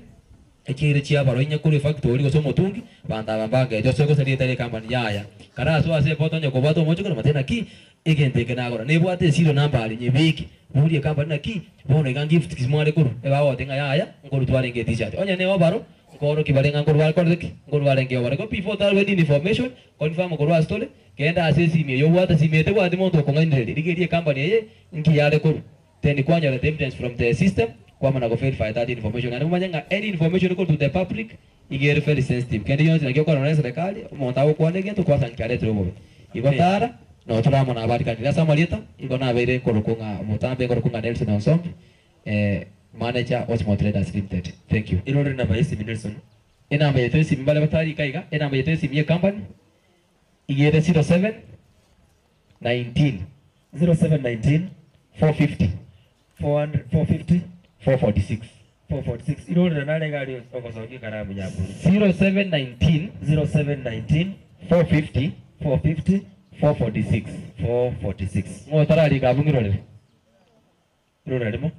ekire chia baro inya kuri factory go somo tungi banda bambaga jo sego sari tele company yaya kara so ase poto nyoko bato mocho kana matena ki igente kana gora ne bwate siro namba ali nyebiki muri company na ki bono ikan gift kismare kuru e bawo tenga yaya ngoro twale nge t-shirt onya ne obaro ngoro kibalenga ngoro wal kodeki ngoro wale nge obaro ko before that wedding information confirm ngoro astole kenda ase simi yo bwate simete bwate monto ko ngaindele digerie company ye nki yale kuru then kwanya the evidence from the system kwa mana go verify that information and kumanya any information go to the public igere very sensitive kendi yonse na kyoko na serikali monta ko kwa ndege to kwa sankare trobo iko tara no turamo na habari kanira samalieta iko na beire korokunga mutambe korokunga Nelson Onsom manager Osmo Traders Limited. Thank you. Ino na baisi Nelson ina mbe yetu simu bale batari kaiga ina mbe yetu simu ye company igere 07 19 450 446 ino na nane gari okosoki karamu nyabu 0719 450 446 ngotarali kabungirole ino na limo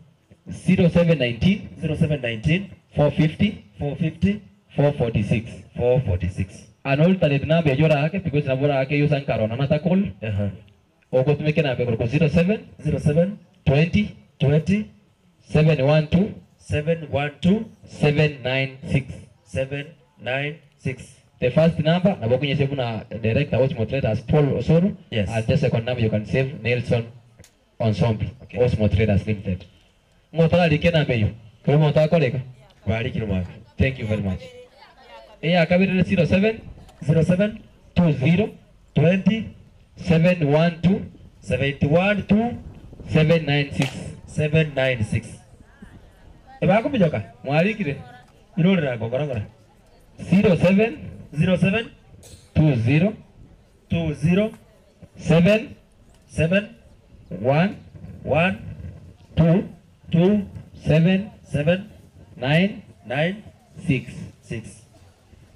0719 450 446 an alternate number yora yake because nabora yake yusan karona mata call oko tumeke na kwa 07 20 712 796 the first number na bokunye save na director Osmo Traders Paul Osoro yes. And the second number you can save Nelson Onsombi okay. Osmo Traders Limited ngotala likena beyo kwa mota koleka bali kiloma thank you very much akabiri 07 20 712 796 eba ko bijoka mwalikire ilole na gongora 07 20 7 1 2 7 9 6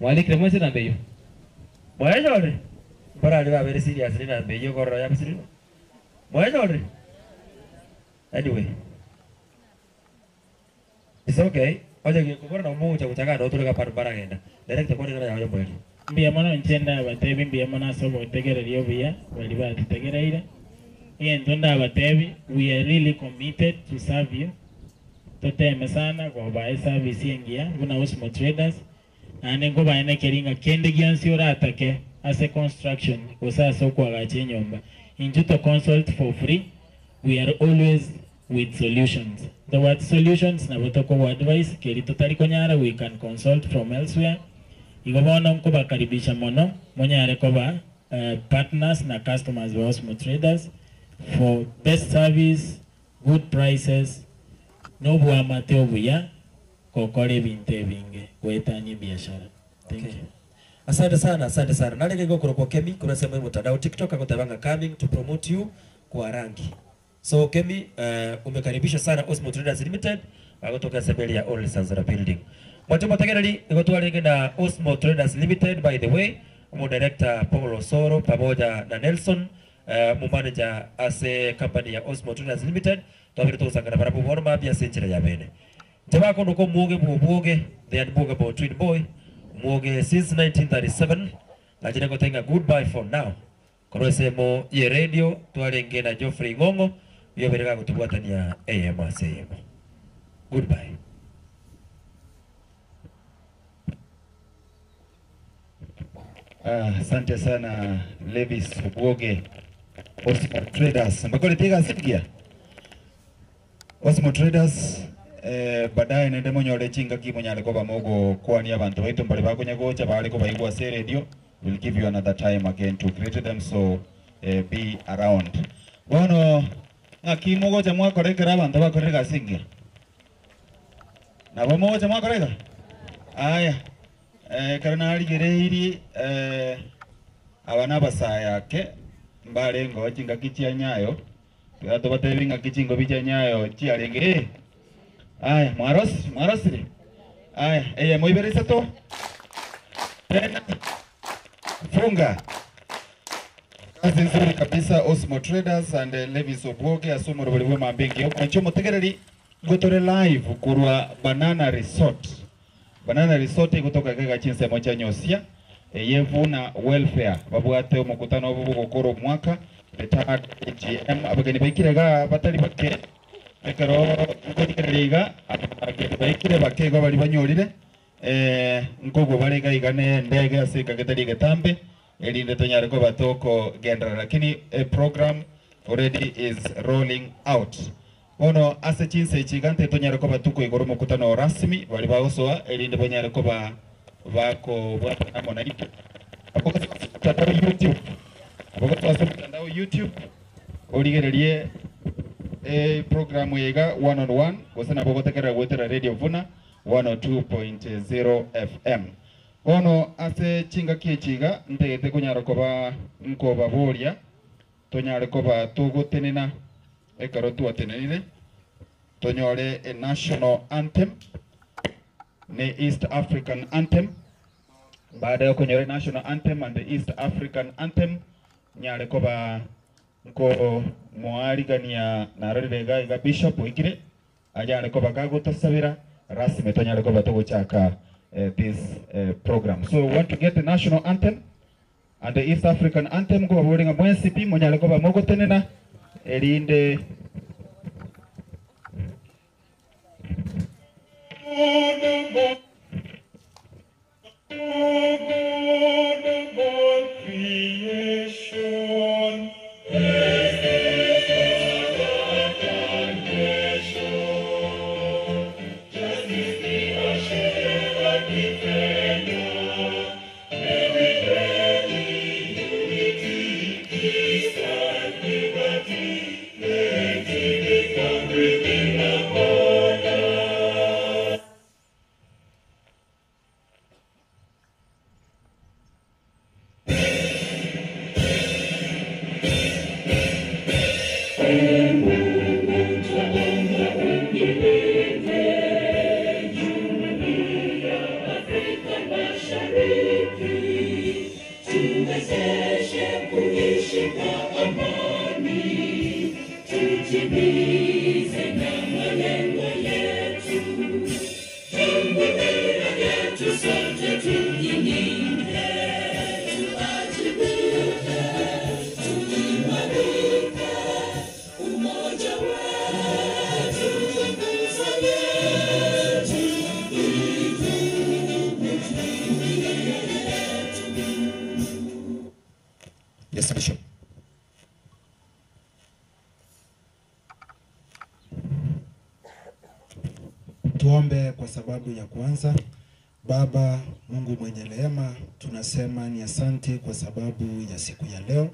mwalikire mwese na beyo mwajole bara ali very serious na beyo goro ya bisiri mwajole anyway it's okay oje ngikubona na mucha kuchaka ndo tuleka para genda direct kwa ngana yayo mweli mbia mana nchenda batebi mbia mana sobo tegererio bia bali bategereire ntonda batebi we are really committed to serve you toteme sana kwa ba service yengia buna Osmo Traders ane ngo baene keringa kende gyansi oratake as a construction osasa kwa gache nyomba injuto consult for free we are always with solutions the word solutions na botoko advice keri totali konyara we can consult from elsewhere igobona nko bakaribisha mono monyare ko ba partners na customers wa Osmo Traders for best service good prices no bwa mateo buya kokole binte binge kwetani biashara thank you. Asante sana. Nale ngego kwa Kemi kuna sema mtandao TikTok akotabanga coming to promote you kwa rangi. So Kemi umekaribisha sana Osmo Traders Limited kutoka sebeli ya All Sanzara Building. Mwatema tagerali ngotwalenge na Osmo Traders Limited by the way, mu director Paul Osoro pamoja na Nelson mu manager ase company ya Osmo Traders Limited twabire tusangana para buhorma bya senchira ya bene. Jabako nuko muge they had muge about twin boy muge since 1937 lakini kotenga goodbye for now korosemo ye radio twalenge na Geoffrey Ngongo yo bereka kutubwatania AM goodbye. Asante sana Levis Obwoge, Osmo Traders. Mbakole tiga sikia. Osmo Traders baadaye nende monyole chinga kimonyale ko bamogo kwani abantu baitu mbali bakonya gocha bali ko baigwa se radio. We'll give you another time again to greet them, so be around. Bono ngakimogo cha mwakorekera abantu bakoreka singia. Na bomogo cha mwakoreka? Aya. Karana aligereiri abana basaya ke mbale ngo chinga kichia nyayo gato batebinga kichingo bicha nyayo chialenge aya mwarosire aya moiberesa to tena funga kazi nzuri kabisa Osmo Traders and Levis Obwoge asomoro bali bwa mbengi yo kwancho mutegereri gotore live kurwa Banana Resort. Banana Resort kutoka kega chinse mocha nyosia yevuna welfare babwate umukutano obubu gukoro mwaka retired AGM abageni baikirega batari bake ekero ngodirega abageni baikire bake go bali banyorire nkogo barega igane ndege asika getari getambe elinde tonyare ko batoko gendera lakini a program already is rolling out. Ono ase chinse chigante tonyare ko batuko igoro mukutano rasmi bali baosoa elinde banyare ko bako bwana mona ipo apoka tata YouTube apoka tata YouTube oligererie program yega one on one gosana apoka tekera gwetera radio Vuna 102.0 FM. Ono ase chinga kiechiga ndete kunyara ko ba nkoba boria tonyare ko ba tugotenena ekaro tuatenenire tonyore a national anthem ne East African anthem baada ya kunyore national anthem and the East African anthem nyare ko ba nko moarigania na rerega iga bishop ikire ajane ko bakago tosabira rasmi tonyare ko batogo chaka this program. So we want to get the national anthem and the East African anthem go boarding mwensi pi monyare ko ba mogo tenena elinde creation. Yes, Bishop. Tuombe kwa sababu ya kwanza. Baba Mungu mwenye rehema, tunasema ni asante kwa sababu ya siku ya leo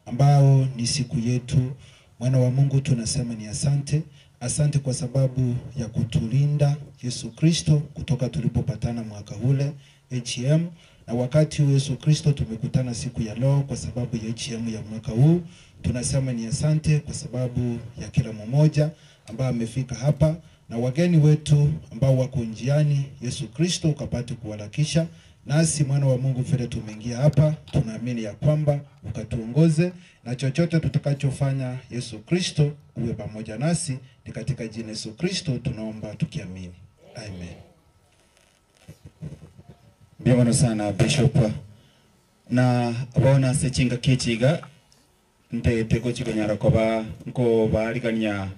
ambao ni siku yetu. Mwana wa Mungu, tunasema ni asante. Asante kwa sababu ya kutulinda Yesu Kristo kutoka tulipopatana mwaka ule HM, na wakati huu Yesu Kristo tumekutana siku ya leo kwa sababu ya HM ya mwaka huu. Tunasema ni asante kwa sababu ya kila mmoja ambaye amefika hapa na wageni wetu ambao wako njiani. Yesu Kristo ukapate kuwarakisha nasi, mwana wa Mungu, vile tumeingia hapa tunaamini ya kwamba ukatuongoze na chochote tutakachofanya Yesu Kristo uwe pamoja nasi. Ni katika jina Yesu Kristo tunaomba tukiamini. Amen. Bienvenido sana Bishop na abona sechinga kichiga nte ko chigonyara koba nko baligania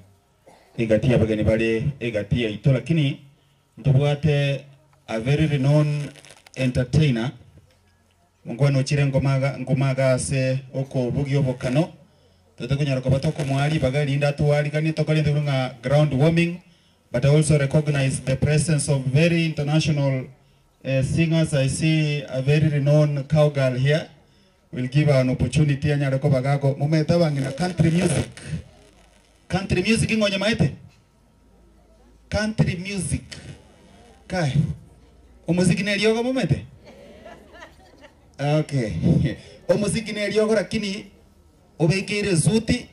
igatia bagani bale igatia ito, lakini ntobwate a very renowned entertainer ngwano chire ngomaga se oko bugyo bokano toto kunyara ko batoko mwali bagali nda tuwali kani tokali ndurunga ground warming, but I also recognize the presence of very international singers. I see a very renowned cowgirl here. We'll give her an opportunity anyara ko bagago mumeta bangina country music. Country music ingonya maete. Country music. Kai. Umuziki nelioga mumete. Okay. Umuziki nelioga lakini obekere zuti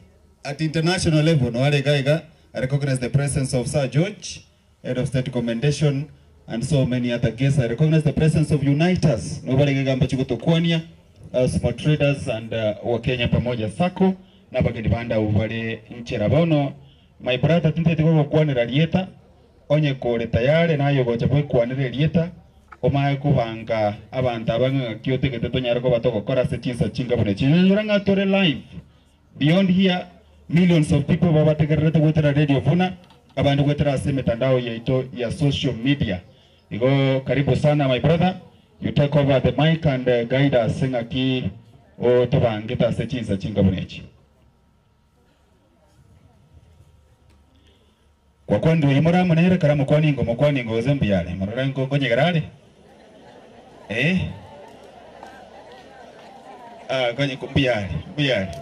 at international level. No wale gaiga. I recognize the presence of Sir George, Head of State Commendation, and so many other guests. I recognize the presence of Uniters. Nobody gamba chukuto kwania, small traders and Wakenya pamoja sako. Nabageni banda uvale nchera bono. My brother tinte tiko kwanira lieta. Onye kore tayare na yogo chapo kwanira lieta. Omae kubanga abantu abanga kyote keteto nyarako batoko kora sechinsa chinga bone chinyuranga tore live. Beyond here, millions of people babategerete gwetera radio Vuna, abantu gwetera se mitandao yaito ya social media. Igo karibu sana my brother, you take over the mic and guide us singa ki o tobangeta se chinsa chinga bunechi. Kwa kwandu imora munere karamu kwani ngo zembiyale marara ngo nyegarale kwenye kumbiyale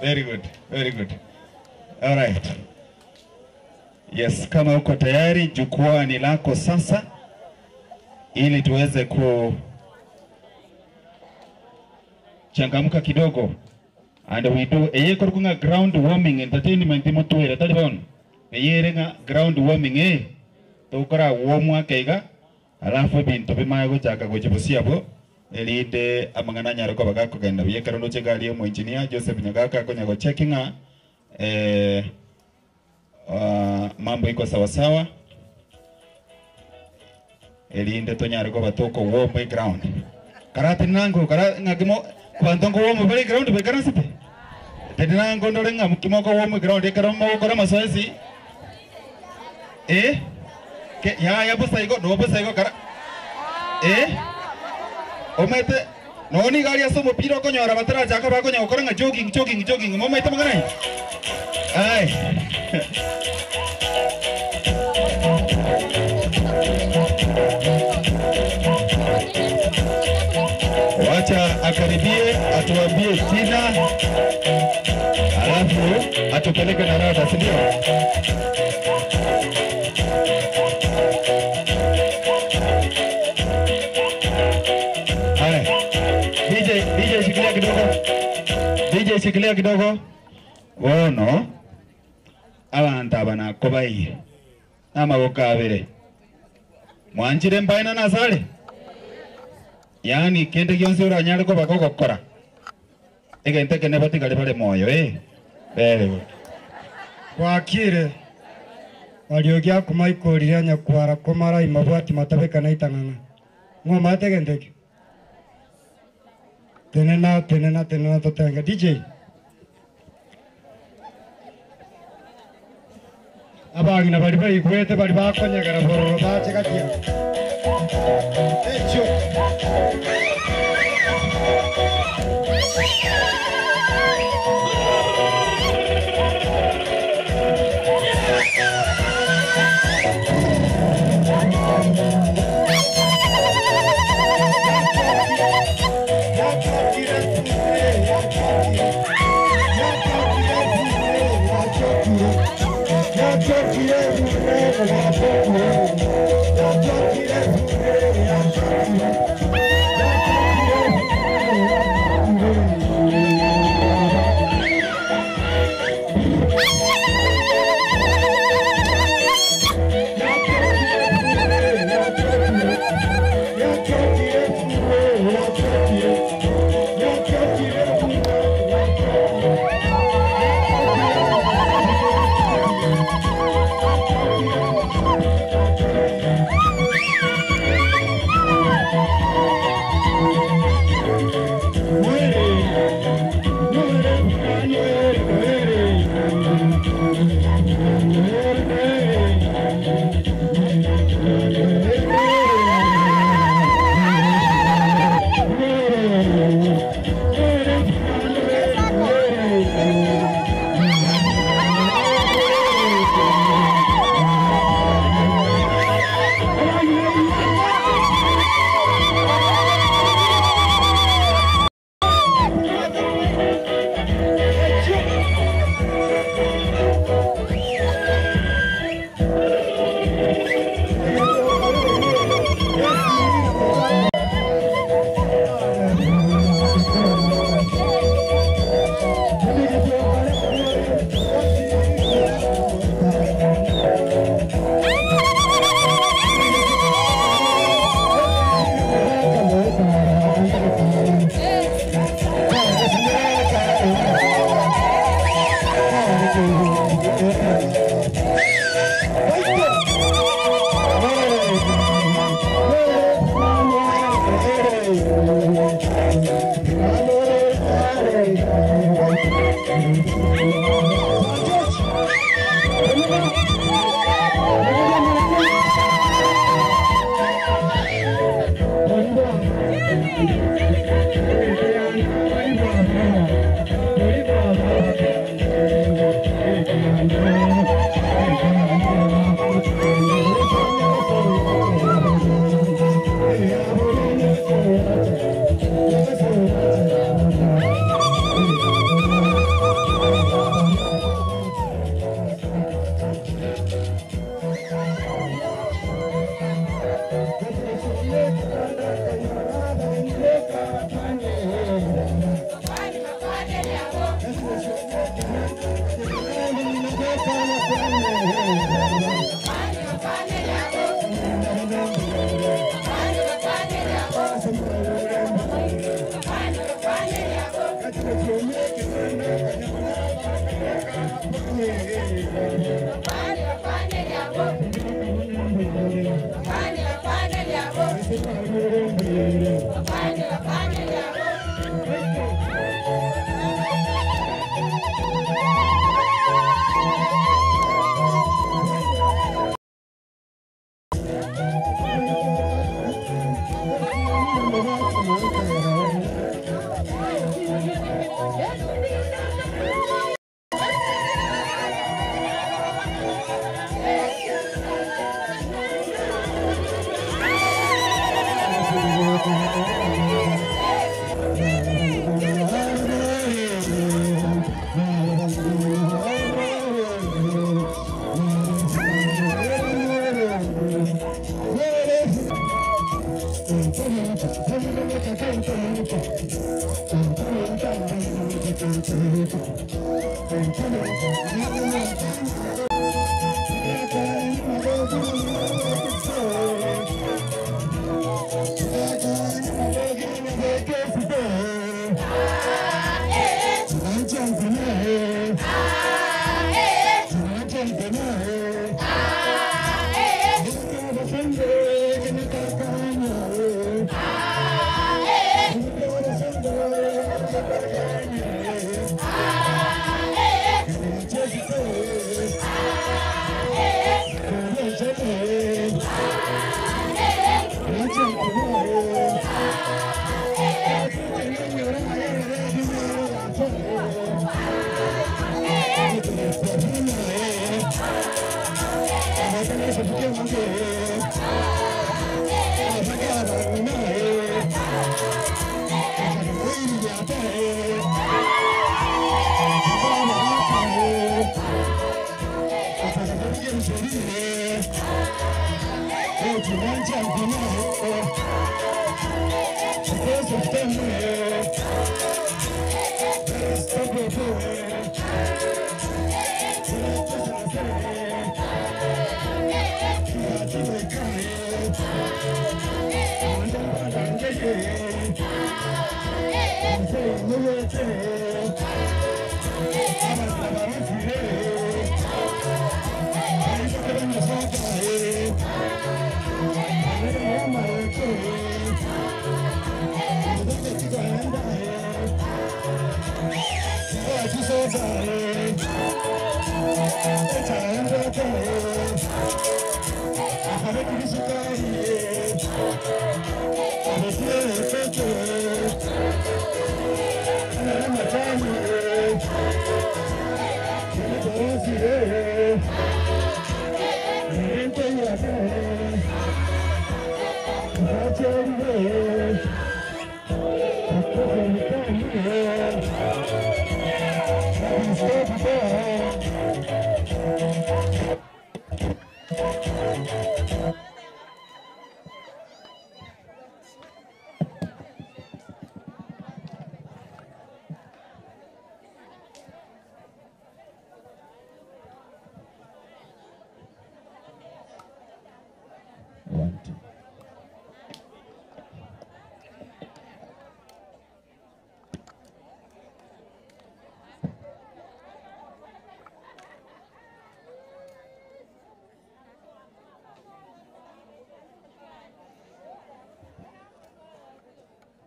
very good. All right. Yes, kama uko tayari jukwaa ni lako sasa ili tuweze changamka kidogo. And we do kunga ground warming entertainment motwere talibon. Eyerenga ground warming tokora womwa kaiga alafu bintu bimaye chaka kuchibusia bo elinde amangana nyarako bagako genda yekero no chegali mo engineer Joseph Nyagaka konyago checkinga mambo iko sawa sawa elinde to nyarako batoko warm ground karate nango ngagimo kwantongo warm ground be karasipe tedinango ndolenga mukimoko warm ground ekaro mo kora masoesi ke ya busa igo no busa igo kara omete noni gari asomo piro konyora batara jaka bakonya okoranga jogging momete magana ai wacha akaribie atuambie jina alafu atupeleke na rada sindio. DJ shikilia kidogo. Wono abantu abana kobaye amaboko abere mwanjire mbaina nasale yani kende gyonse uranyare ko bakokora egente kene batigale bale moyo bere wakire waliogia kumaikorira nyakwara komara imabwati matabeka na itangana ngoma tegende tenena totenga DJ abagina bali bayikwete bali bakonyagara bororo bachekatia echo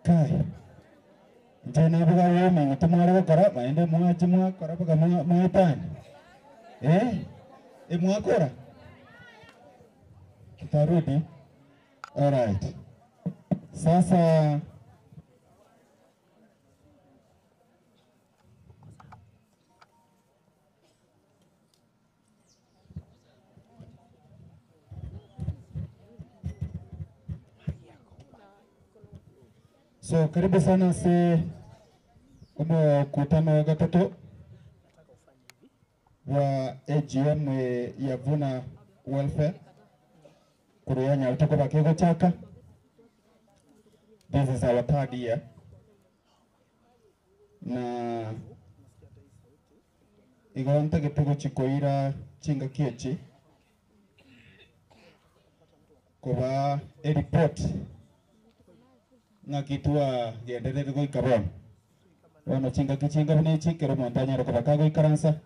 Kai. Jana buka wami ngitumara wakara maende mua cuma kara buka mua pan. Mua kora. Kita rudi. Alright. Sasa so karibu sana si mkutano wa gatatu wa AGM ya Vuna Welfare kuruyanya utoko bakego chaka. This is our third year. Na igawanta gitugo chikoira chinga kiechi kuba a report ngakitua genderere goikabon wano chinga kichinga bune chikero montanya rokaba goikaransa.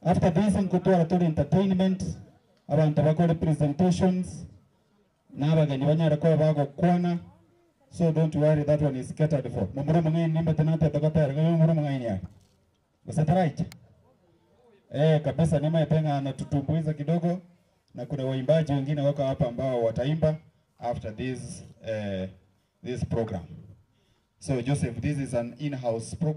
After this nkutwara tuli entertainment abantu bakore presentations n'abagenyi banyara ko bagokwana. So don't worry, that one is catered for. Mumura mungeni nimba tenante takatara kama mumura mungeni ya. Usataraita. Kabisa nema yapenga na tutumbuiza kidogo na kuna waimbaji wengine wako hapa ambao wataimba after this program. So Joseph, this is an in-house program.